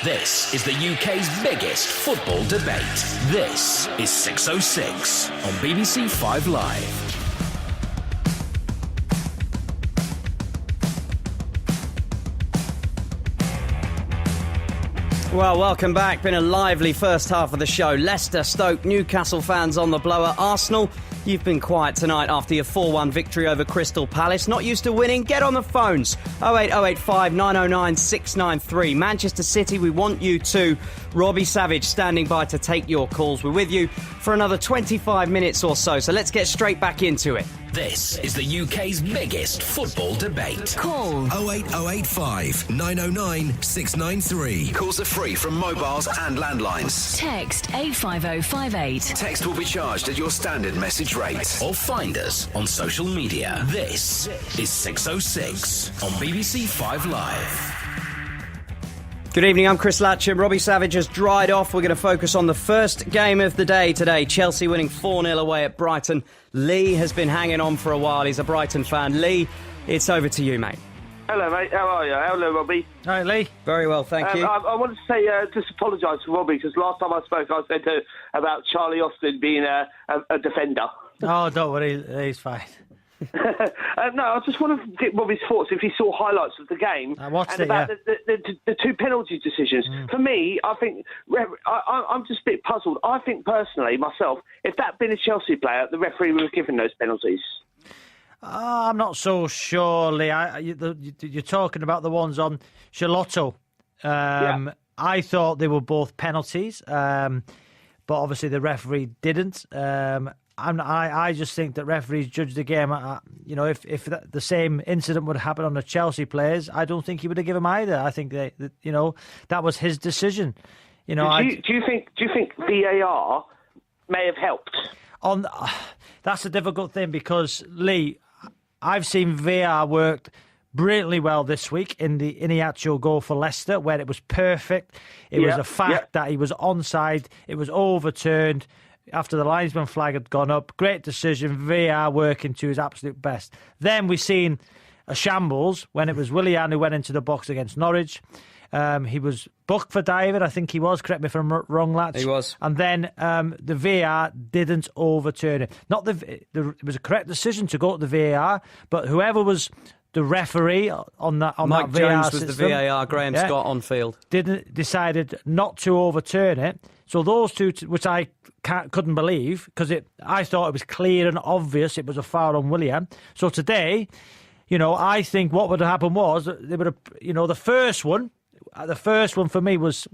This is the UK's biggest football debate. This is 606 on BBC 5 Live. Well, welcome back. Been a lively first half of the show. Leicester, Stoke, Newcastle fans on the blower. Arsenal, you've been quiet tonight after your 4-1 victory over Crystal Palace. Not used to winning? Get on the phones. 08085 909 693. Manchester City, we want you too. Robbie Savage standing by to take your calls. We're with you for another 25 minutes or so let's get straight back into it. This is the UK's biggest football debate. Call 08085 909 693. Calls are free from mobiles and landlines. Text 85058. Text will be charged at your standard message rate. Or find us on social media. This is 606 on BBC 5 Live. Good evening, I'm Chris Latcham. Robbie Savage has dried off. We're going to focus on the first game of the day today. Chelsea winning 4-0 away at Brighton. Lee has been hanging on for a while. He's a Brighton fan. Lee, it's over to you, mate. Hello, mate. How are you? Hello, Robbie. Hi, Lee. Very well, thank you. I wanted to say, just apologise to Robbie, because last time I spoke, I said about Charlie Austin being a defender. Oh, don't worry. He's fine. No, I just want to get Robbie's thoughts if he saw highlights of the game about the two penalty decisions. For me, I think I'm just a bit puzzled. I think personally, myself, if that had been a Chelsea player, the referee would have given those penalties. I'm not so sure, Lee. You're talking about the ones on Charlotto. I thought they were both penalties, but obviously the referee didn't. I just think that referees judge the game. If the same incident would happen on the Chelsea players, I don't think he would have given them either. I think that was his decision. Do you think VAR may have helped? That's a difficult thing because, Lee, I've seen VAR worked brilliantly well this week in the Iheanacho goal for Leicester, where it was perfect. It was a fact that he was onside. It was overturned after the linesman flag had gone up. Great decision. VAR working to his absolute best. Then we seen a shambles when it was Willian who went into the box against Norwich. He was booked for diving, I think he was. Correct me if I'm wrong, Latch. He was. And then the VAR didn't overturn it. It was a correct decision to go to the VAR, but whoever was the referee on that Mike that VAR Jones was system, the VAR. Graham Scott on field decided not to overturn it. So those two, which I couldn't believe, because I thought it was clear and obvious it was a foul on Willian. So today, I think what would have happened was they would have, the first one for me was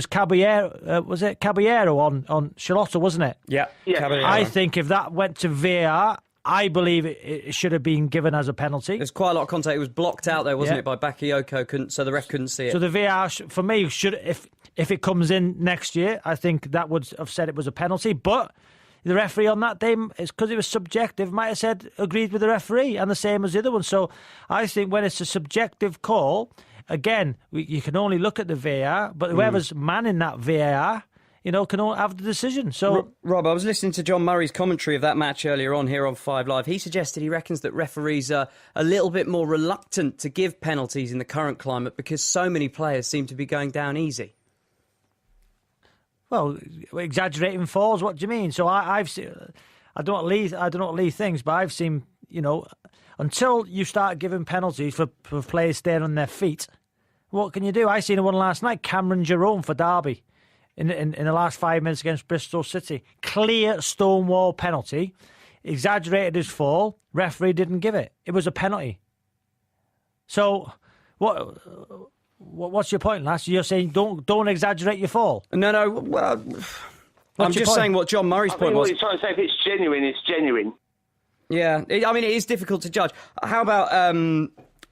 Caballero. Was it Caballero on Charlotta, wasn't it? Yeah. Caballero. I think if that went to VAR, I believe it should have been given as a penalty. There's quite a lot of contact. It was blocked out there, wasn't it, by Bakayoko, so the ref couldn't see it. So the VAR, for me, should if it comes in next year, I think that would have said it was a penalty. But The referee on that day, it's because it was subjective, might have said agreed with the referee, and the same as the other one. So I think when it's a subjective call, again, you can only look at the VAR, but whoever's manning that VAR, can all have the decision. So, Rob, I was listening to John Murray's commentary of that match earlier on here on 5 Live. He suggested he reckons that referees are a little bit more reluctant to give penalties in the current climate because so many players seem to be going down easy. Well, exaggerating falls. What do you mean? So I've seen. I don't leave things, but I've seen. Until you start giving penalties for players staying on their feet, what can you do? I seen one last night. Cameron Jerome for Derby. In the last 5 minutes against Bristol City. Clear Stonewall penalty. Exaggerated his fall. Referee didn't give it. It was a penalty. So, what's your point, lass? You're saying don't exaggerate your fall? No. Well, I'm just saying what John Murray's point was. What you're trying to say, if it's genuine, it's genuine. Yeah, it is difficult to judge. How about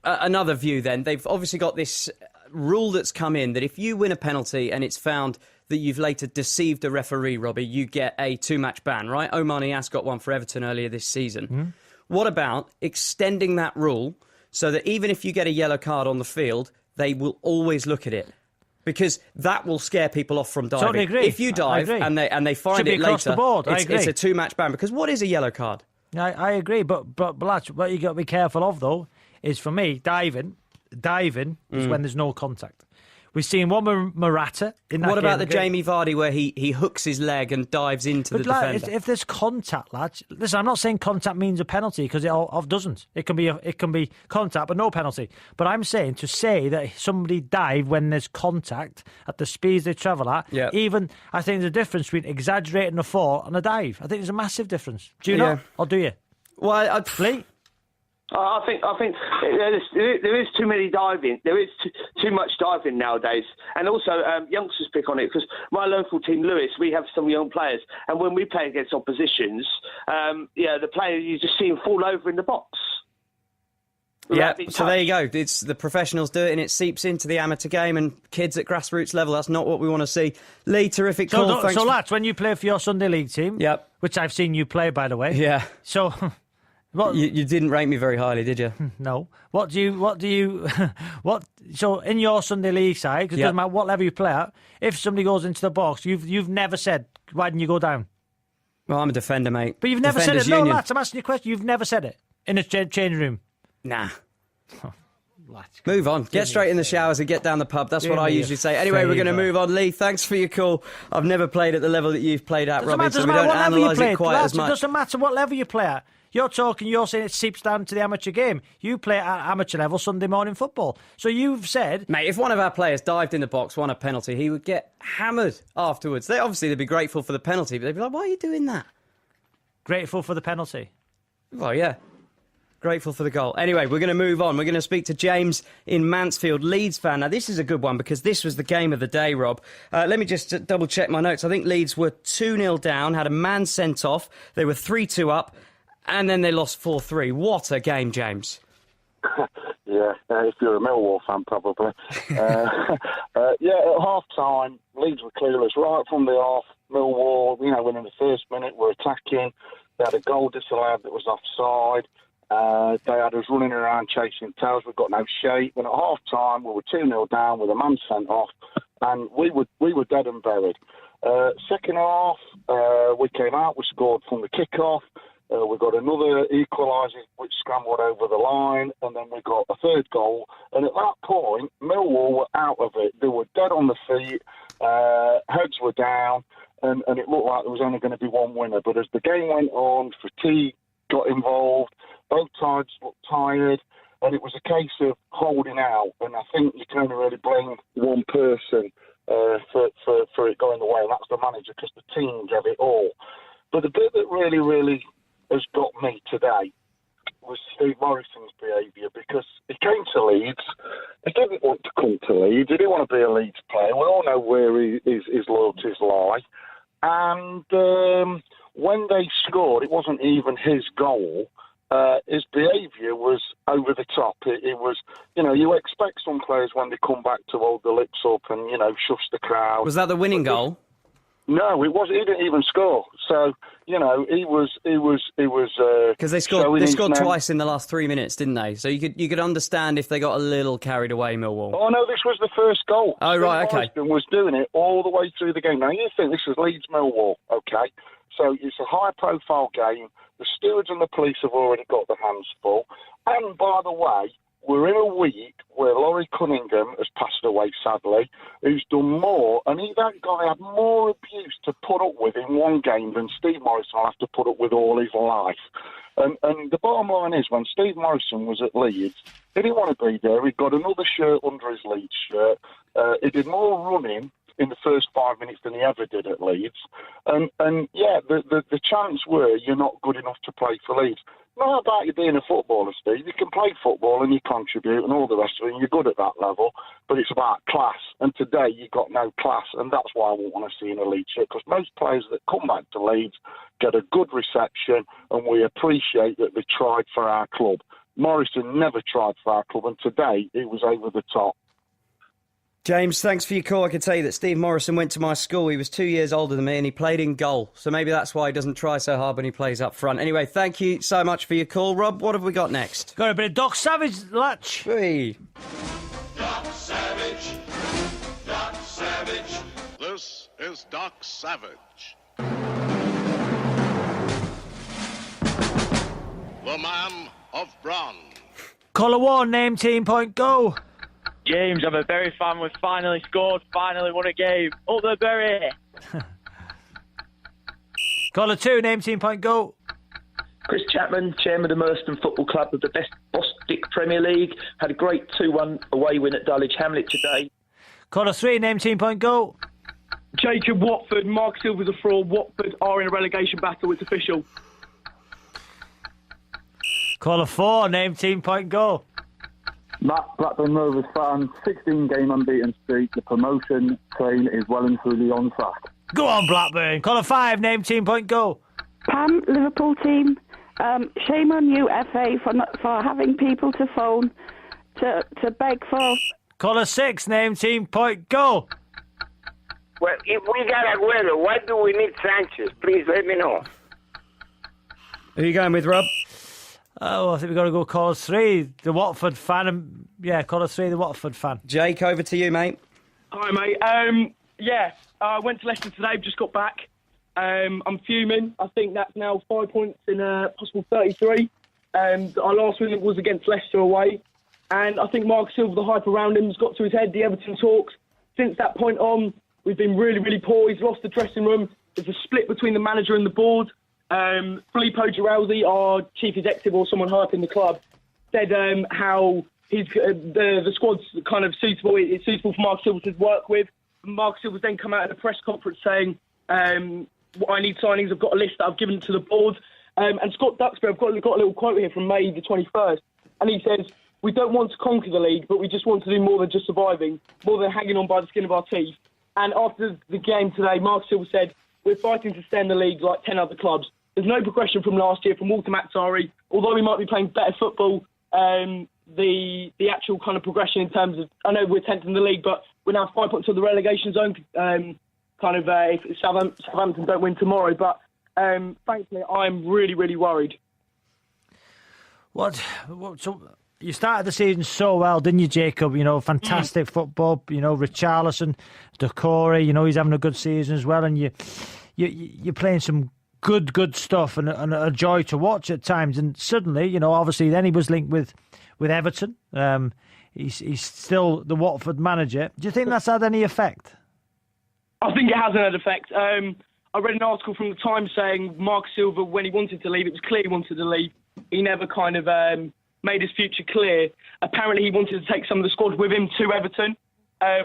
another view then? They've obviously got this rule that's come in that if you win a penalty and it's found that you've later deceived a referee, Robbie, you get a 2-match ban, right? Omar Niasse got one for Everton earlier this season. Mm-hmm. What about extending that rule so that even if you get a yellow card on the field, they will always look at it? Because that will scare people off from diving. Totally agree. If you dive and they find it later, the board. It's a 2-match ban. Because what is a yellow card? I agree, but lads, what you got to be careful of though is, for me, diving is when there's no contact. We've seen one with Morata in that. What about the Jamie Vardy where he hooks his leg and dives into the defender? If there's contact, lads, listen, I'm not saying contact means a penalty because it doesn't. It can be contact but no penalty. But I'm saying to say that somebody dived when there's contact at the speeds they travel at. Yeah. Even I think there's a difference between exaggerating a fall and a dive. I think there's a massive difference. Do you not? Or do you? Well, Lee? I think there is too many diving. There is too much diving nowadays, and also youngsters pick on it because my local team, Lewis, we have some young players, and when we play against oppositions, the player you just see him fall over in the box. Yeah, so there you go. It's the professionals do it, and it seeps into the amateur game and kids at grassroots level. That's not what we want to see. Lee, terrific call. So lads, when you play for your Sunday League team, which I've seen you play, by the way, so. What? You didn't rate me very highly, did you? No. So in your Sunday League side, because it doesn't matter what level you play at, if somebody goes into the box, you've never said, why didn't you go down? Well, I'm a defender, mate. But you've never said it. No, lads, I'm asking you a question. You've never said it in a changing room. Nah. Move on. Get straight in the showers and get down the pub. That's what I usually say. Anyway, we're going to move on. Lee, thanks for your call. I've never played at the level that you've played at, Robbie, so we don't analyse it quite as much. It doesn't matter what level you play at. You're saying it seeps down to the amateur game. You play at amateur level Sunday morning football. So you've said... Mate, if one of our players dived in the box, won a penalty, he would get hammered afterwards. They'd be grateful for the penalty, but they'd be like, why are you doing that? Grateful for the penalty? Well, yeah. Grateful for the goal. Anyway, we're going to move on. We're going to speak to James in Mansfield, Leeds fan. Now, this is a good one because this was the game of the day, Rob. Let me just double check my notes. I think Leeds were 2-0 down, had a man sent off. They were 3-2 up. And then they lost 4-3. What a game, James. If you're a Millwall fan, probably. At half-time, Leeds were clueless right from the off. Millwall, within the first minute, were attacking. They had a goal disallowed that was offside. They had us running around chasing tails. We've got no shape. And at half-time, we were 2-0 down with a man sent off. And we were dead and buried. Second half, we came out. We scored from the kick-off. We got another equaliser which scrambled over the line, and then we got a third goal. And at that point, Millwall were out of it. They were dead on the feet, heads were down, and it looked like there was only going to be one winner. But as the game went on, fatigue got involved, both sides looked tired, and it was a case of holding out. And I think you can only really blame one person for it going the way, and that's the manager, because the team gave it all. But the bit that really has got me today was Steve Morrison's behaviour, because he came to Leeds. He didn't want to come to Leeds. He didn't want to be a Leeds player. We all know where his loyalties lie. And when they scored, it wasn't even his goal. His behaviour was over the top. It was, you expect some players when they come back to hold the lips up and, shush the crowd. Was that the winning goal? No, it wasn't. He didn't even score. So, he was. Because they scored twice in the last 3 minutes, didn't they? So you could understand if they got a little carried away, Millwall. Oh no, this was the first goal. Oh right, okay. Steve Morrison was doing it all the way through the game. Now you think this is Leeds Millwall, okay? So it's a high-profile game. The stewards and the police have already got their hands full. And by the way, we're in a week where Laurie Cunningham has passed away, sadly, who's done more, and that guy had more abuse to put up with in one game than Steve Morrison will have to put up with all his life. And the bottom line is, when Steve Morrison was at Leeds, he didn't want to be there. He got another shirt under his Leeds shirt. He did more running in the first 5 minutes than he ever did at Leeds. And the chants were, you're not good enough to play for Leeds. Not about you being a footballer, Steve. You can play football and you contribute and all the rest of it, and you're good at that level, but it's about class. And today you got no class, and that's why I won't want to see in a Leeds shirt, because most players that come back to Leeds get a good reception, and we appreciate that they tried for our club. Morrison never tried for our club, and today he was over the top. James, thanks for your call. I can tell you that Steve Morrison went to my school. He was 2 years older than me and he played in goal. So maybe that's why he doesn't try so hard when he plays up front. Anyway, thank you so much for your call. Rob, what have we got next? Got a bit of Doc Savage, Latch. Hey. Doc Savage. Doc Savage. This is Doc Savage. The man of bronze. Colour 1, name, team, point, go. James, I'm a Bury fan. We've finally scored, finally won a game. Up the Bury! Colour 2, name, team, point, go. Chris Chapman, chairman of Merston Football Club of the Best Bostic Premier League. Had a great 2-1 away win at Dulwich Hamlet today. Colour 3, name, team, point, go. Jacob Watford, Mark Silver's a fraud. Watford are in a relegation battle. It's official. Colour 4, name, team, point, go. Matt, Blackburn Rovers fan, 16-game unbeaten streak. The promotion train is well and truly on track. Go on, Blackburn. Colour 5, name, team, point, go. Pam, Liverpool team. Shame on you, FA, for having people to phone to beg for. Colour 6, name, team, point, go. Well, if we got Aguero, why do we need Sanchez? Please let me know. Who are you going with, Rob? Oh, I think we've got to go colour 3, the Watford fan. Colour 3, the Watford fan. Jake, over to you, mate. Hi, mate. I went to Leicester today, just got back. I'm fuming. I think that's now 5 points in a possible 33. Our last win was against Leicester away. And I think Mark Silver, the hype around him, has got to his head. The Everton talks. Since that point on, we've been really, really poor. He's lost the dressing room. There's a split between the manager and the board. Filippo Giraldi, our chief executive or someone high up in the club, said how the squad's kind of suitable. It's suitable for Mark Silver to work with. Mark Silver's then come out at a press conference saying, I need signings. I've got a list that I've given to the board. And Scott Duxbury, I've got a little quote here from May the 21st. And he says, we don't want to conquer the league, but we just want to do more than just surviving, more than hanging on by the skin of our teeth. And after the game today, Mark Silver said, we're fighting to stay in the league like 10 other clubs. There's no progression from last year from Walter Matsari. Although we might be playing better football, the actual kind of progression in terms of, I know we're 10th in the league, but we're now 5 points to the relegation zone, if Southampton don't win tomorrow. But thankfully, I'm really, really worried. So you started the season so well, didn't you, Jacob? Fantastic football. Richarlison, Doucouré, he's having a good season as well. And you're playing some good stuff and a joy to watch at times. And suddenly, obviously then he was linked with Everton. He's still the Watford manager. Do you think that's had any effect? I think it has had an effect. I read an article from the Times saying Mark Silver, when he wanted to leave, it was clear he wanted to leave. He never kind of made his future clear. Apparently he wanted to take some of the squad with him to Everton.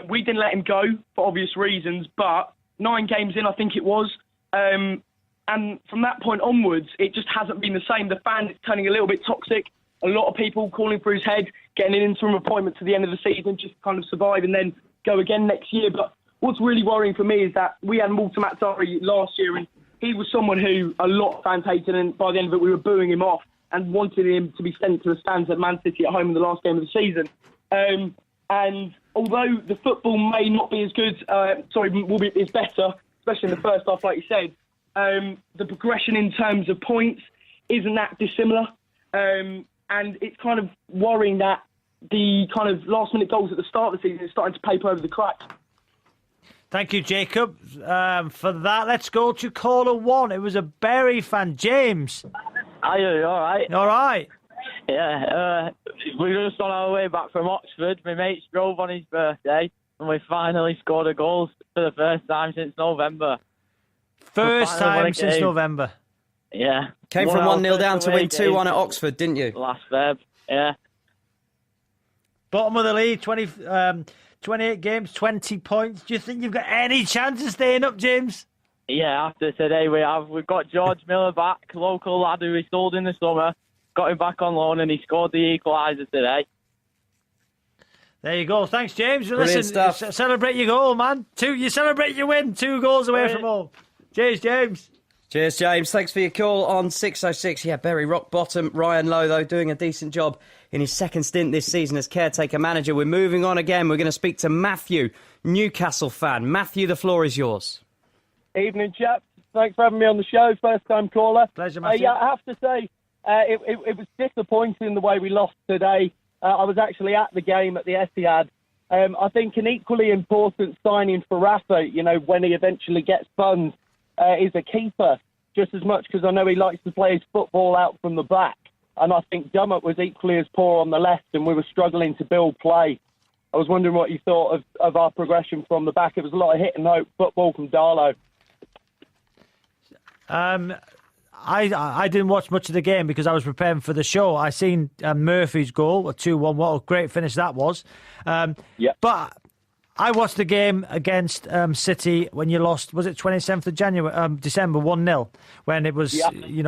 We didn't let him go for obvious reasons, but 9 games in, I think it was. And from that point onwards, it just hasn't been the same. The fan is turning a little bit toxic. A lot of people calling for his head, getting an interim appointment to the end of the season, just to kind of survive and then go again next year. But what's really worrying for me is that we had Walter Matsari last year, and he was someone who a lot of fans hated, and by the end of it, we were booing him off and wanted him to be sent to the stands at Man City at home in the last game of the season. And although the football may not be as good, is better, especially in the first half, like you said, the progression in terms of points isn't that dissimilar. And it's kind of worrying that the kind of last-minute goals at the start of the season is starting to paper over the cracks. Thank you, Jacob, for that. Let's go to caller 1. It was a Bury fan, James. Are you all right? All right. Yeah, we're just on our way back from Oxford. My mates drove on his birthday, and we finally scored a goal for the first time since November. First time since November. Yeah. Came from 1-0 down to win 2-1 at Oxford, didn't you? Last Feb, yeah. Bottom of the league, 28 games, 20 points. Do you think you've got any chance of staying up, James? Yeah, after today we've got George Miller back, local lad who we sold in the summer. Got him back on loan and he scored the equaliser today. There you go. Thanks, James. Brilliant Listen, stuff. Celebrate your goal, man. You celebrate your win. 2 goals away from home. Cheers, James. Cheers, James. Thanks for your call on 606. Yeah, Bury rock bottom. Ryan Lowe, though, doing a decent job in his second stint this season as caretaker manager. We're moving on again. We're going to speak to Matthew, Newcastle fan. Matthew, the floor is yours. Evening, chaps. Thanks for having me on the show. First-time caller. Pleasure, Matthew. Yeah, I have to say, it was disappointing the way we lost today. I was actually at the game at the Etihad. I think an equally important signing for Rafa, when he eventually gets funds, is a keeper, just as much because I know he likes to play his football out from the back. And I think Dummett was equally as poor on the left, and we were struggling to build play. I was wondering what you thought of our progression from the back. It was a lot of hit and hope football from Darlow. I didn't watch much of the game because I was preparing for the show. I seen Murphy's goal, a 2-1. What a great finish that was. But I watched the game against City when you lost, was it 27th of December, 1-0, when it was, We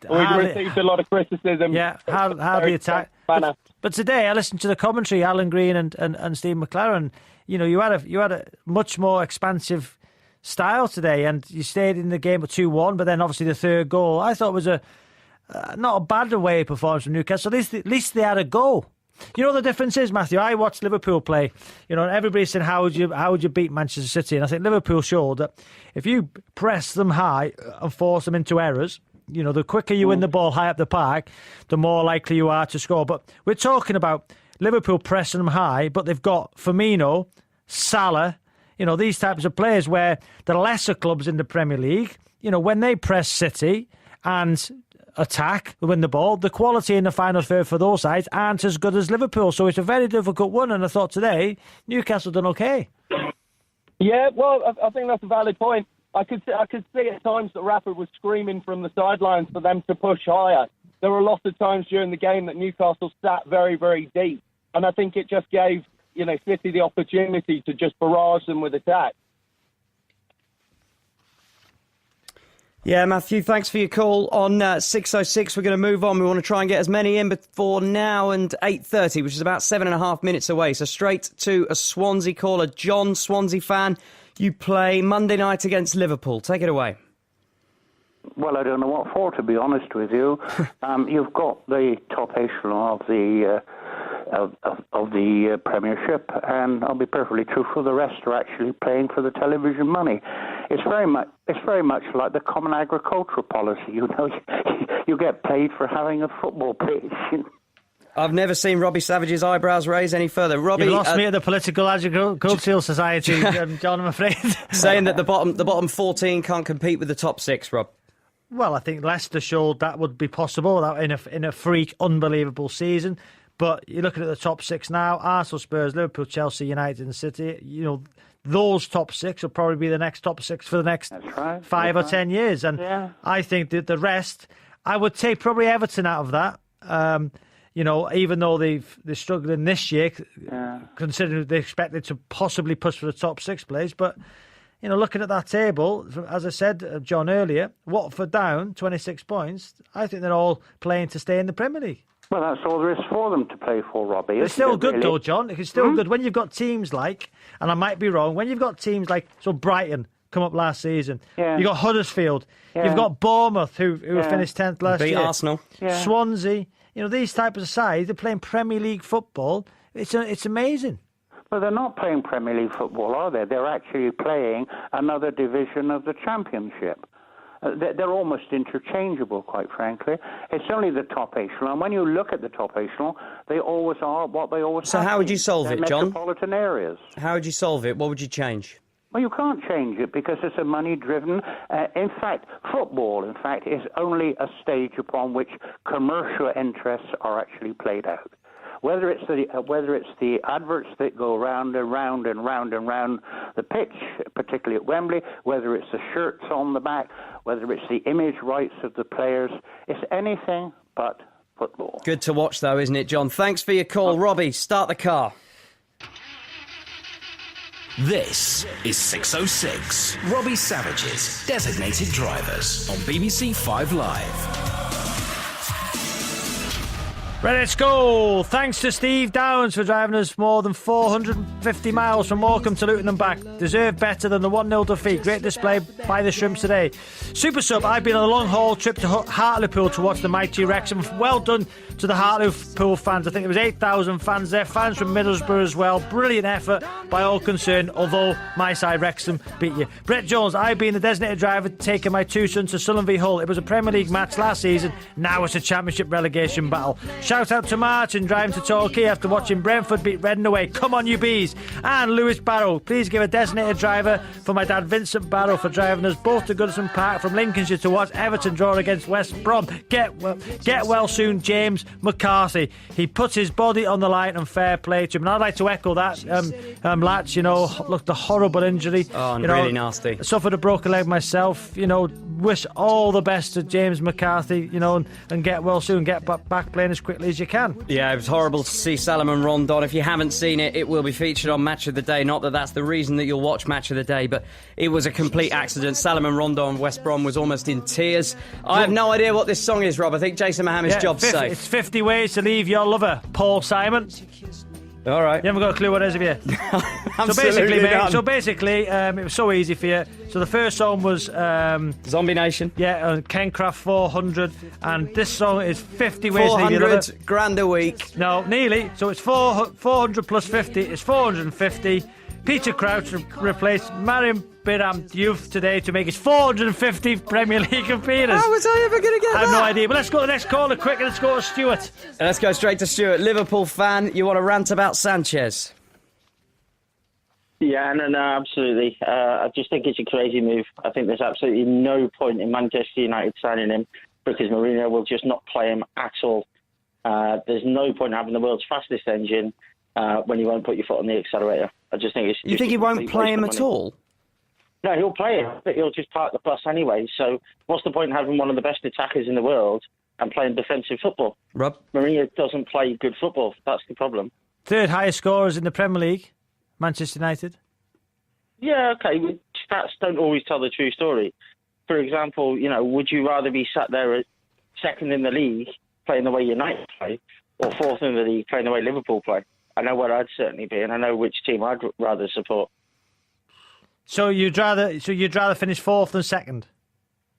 received a lot of criticism. Yeah, hardly attack. But today I listened to the commentary, Alan Green and Steve McLaren. You had a much more expansive style today, and you stayed in the game at 2-1, but then obviously the third goal I thought was not a bad away performance from Newcastle. At least they had a goal. You know the difference is, Matthew, I watched Liverpool play, and everybody said how would you beat Manchester City, and I think Liverpool showed that if you press them high and force them into errors, the quicker you win the ball high up the park, the more likely you are to score. But we're talking about Liverpool pressing them high, but they've got Firmino, Salah, these types of players where the lesser clubs in the Premier League, when they press City and attack, win the ball, the quality in the final third for those sides aren't as good as Liverpool. So it's a very difficult one. And I thought today, Newcastle done okay. Yeah, well, I think that's a valid point. I could see at times that Rafa was screaming from the sidelines for them to push higher. There were lots of times during the game that Newcastle sat very, very deep. And I think it just gave City the opportunity to just barrage them with attack. Yeah, Matthew, thanks for your call on 606. We're going to move on. We want to try and get as many in before now and 8:30, which is about 7.5 minutes away. So straight to a Swansea caller. John, Swansea fan, you play Monday night against Liverpool. Take it away. Well, I don't know what for, to be honest with you. You've got the top echelon of the Premiership, and I'll be perfectly truthful, the rest are actually playing for the television money. It's very much like the common agricultural policy. You get paid for having a football pitch. I've never seen Robbie Savage's eyebrows raise any further. Robbie, you lost me at the Political Agricultural Society, John, I'm afraid. Saying that the bottom 14 can't compete with the top 6, Rob. Well, I think Leicester showed that would be possible in a freak, unbelievable season. But you're looking at the top 6 now: Arsenal, Spurs, Liverpool, Chelsea, United, and City. Those top 6 will probably be the next top 6 for the next 5 or 10 years. And I think that the rest, I would take probably Everton out of that. Even though they're struggling this year, considering they expected to possibly push for the top 6 place. But looking at that table, as I said, John, earlier, Watford down 26 points. I think they're all playing to stay in the Premier League. Well, that's all there is for them to play for, Robbie. It's still good, though, John. It's still good when you've got teams like, and I might be wrong, when you've got teams like, Brighton come up last season. Yeah. You've got Huddersfield. Yeah. You've got Bournemouth, who finished 10th last year. Beat Arsenal. Yeah. Swansea. These types of sides, they're playing Premier League football. It's amazing. Well, they're not playing Premier League football, are they? They're actually playing another division of the Championship. They're almost interchangeable, quite frankly. It's only the top echelon. When you look at the top echelon, they always are what they always So have how would been. you solve They're it, John? metropolitan areas. How would you solve it? What would you change? Well, you can't change it because it's a money-driven. In fact, football, is only a stage upon which commercial interests are actually played out. Whether it's the adverts that go round and round and round and round the pitch, particularly at Wembley, whether it's the shirts on the back, whether it's the image rights of the players, it's anything but football. Good to watch, though, isn't it, John? Thanks for your call. Robbie, start the car. This is 606. Robbie Savage's Designated Drivers on BBC 5 Live. Ready to go. Thanks to Steve Downs for driving us more than 450 miles from Morecambe to Luton and back. Deserve better than the 1-0 defeat. Great display by the Shrimps today. Super Sub, I've been on a long haul trip to Hartlepool to watch the mighty Wrexham. Well done to the Hartlepool fans. I think there was 8,000 fans there. Fans from Middlesbrough as well. Brilliant effort by all concerned, although my side Wrexham beat you. Brett Jones, I've been the designated driver taking my two sons to Sunderland v Hull. It was a Premier League match last season. Now it's a Championship relegation battle. Shout out to Martin driving to Torquay after watching Brentford beat Reading away. Come on, you bees. And Lewis Barrow, please give a designated driver for my dad Vincent Barrow for driving us both to Goodison Park from Lincolnshire to watch Everton draw against West Brom. Get well soon, James McCarthy. He puts his body on the line and fair play to him. And I'd like to echo that. Latch, looked a horrible injury. Oh, and really nasty. Suffered a broken leg myself. Wish all the best to James McCarthy, and get well soon. Get back playing as quickly as you can. Yeah, it was horrible to see Salomon Rondon. If you haven't seen it, it will be featured on Match of the Day. Not that that's the reason that you'll watch Match of the Day, but it was a complete accident. Salomon Rondon, West Brom, was almost in tears. I have no idea what this song is, Rob. I think Jason Mohammed's job's safe. It's 50 Ways to Leave Your Lover, Paul Simon. All right. You haven't got a clue what it is, have you? So basically, it was so easy for you. So the first song was Zombie Nation. Yeah, Kencraft 400, and this song is 50 Ways to Leave Your Lover. 400 grand a week. No, nearly. So it's 400 plus 50. It's 450. Peter Crouch replaced Marion Biram Diouf today to make his 450 Premier League appearance. How was I ever going to get that? I have no idea. But let's go to the next caller quick, and let's go to Stuart. Let's go straight to Stuart. Liverpool fan, you want to rant about Sanchez? Yeah, no, absolutely. I just think it's a crazy move. I think there's absolutely no point in Manchester United signing him because Mourinho will just not play him at all. There's no point in having the world's fastest engine when you won't put your foot on the accelerator. I just think it's. You think he won't play him at all? No, he'll play him, but he'll just park the bus anyway. So what's the point in having one of the best attackers in the world and playing defensive football? Rob? Mourinho doesn't play good football. That's the problem. Third highest scorers in the Premier League, Manchester United. Yeah, okay. Stats don't always tell the true story. For example, would you rather be sat there at second in the league playing the way United play or fourth in the league playing the way Liverpool play? I know where I'd certainly be, and I know which team I'd rather support. So you'd rather finish fourth than second?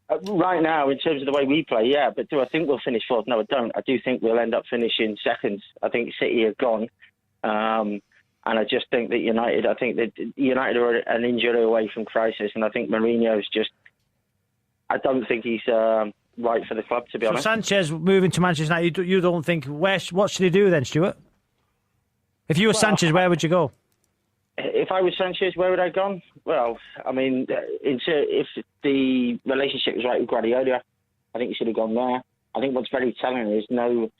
Right now, in terms of the way we play, yeah. But do I think we'll finish fourth? No, I don't. I do think we'll end up finishing second. I think City are gone. And I just think that United are an injury away from crisis. And I think Mourinho's I don't think he's right for the club, to be honest. So Sanchez moving to Manchester United, you don't think, what should he do then, Stuart? If you were Sanchez, where would you go? If I was Sanchez, where would I have gone? Well, I mean, if the relationship was right with Guardiola, I think he should have gone there. I think what's very telling is no,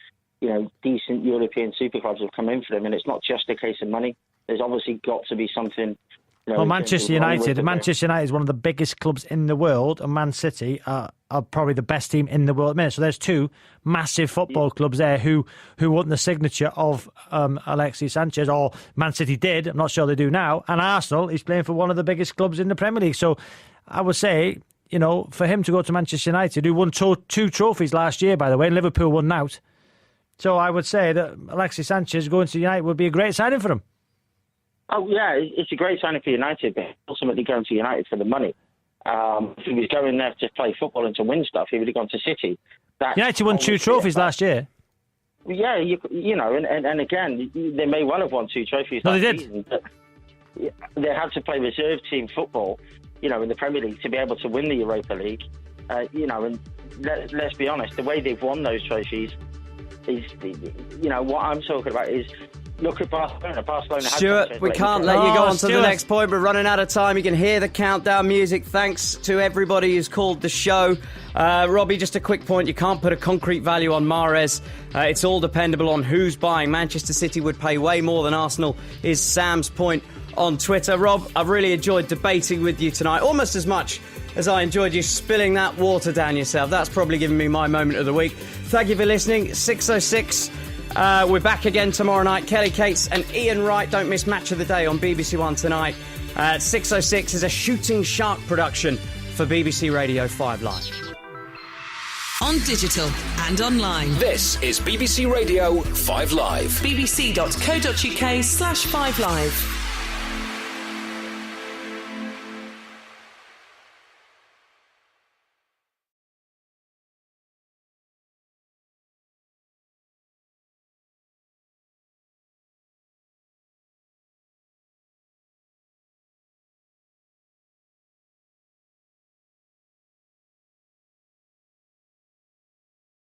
decent European super clubs have come in for him, and it's not just a case of money. There's obviously got to be something. Well, Manchester United is one of the biggest clubs in the world, and Man City are probably the best team in the world at the minute. So there's two massive football clubs there who want the signature of Alexis Sanchez, or Man City did. I'm not sure they do now. And Arsenal is playing for one of the biggest clubs in the Premier League. So I would say, for him to go to Manchester United, who won two trophies last year, by the way, and Liverpool won out. So I would say that Alexis Sanchez going to United would be a great signing for him. Oh, yeah, it's a great signing for United, but ultimately going to United for the money. If he was going there to play football and to win stuff, he would have gone to City. United won two trophies last year. Yeah, you know, and again, they may well have won 2 trophies. No, they that did. Season, but they had to play reserve team football, you know, in the Premier League to be able to win the Europa League. You know, and let's be honest, the way they've won those trophies is, you know, what I'm talking about is. Look at Barcelona. Barcelona. Stuart, we can't let you go on to the next point. We're running out of time. You can hear the countdown music. Thanks to everybody who's called the show. Robbie, just a quick point. You can't put a concrete value on Mahrez. It's all dependable on who's buying. Manchester City would pay way more than Arsenal, is Sam's point on Twitter. Rob, I've really enjoyed debating with you tonight, almost as much as I enjoyed you spilling that water down yourself. That's probably given me my moment of the week. Thank you for listening. 606. We're back again tomorrow night. Kelly Cates and Ian Wright. Don't miss Match of the Day on BBC One tonight. 606 is a Shooting Shark production for BBC Radio 5 Live. On digital and online. This is BBC Radio 5 Live. bbc.co.uk/5live.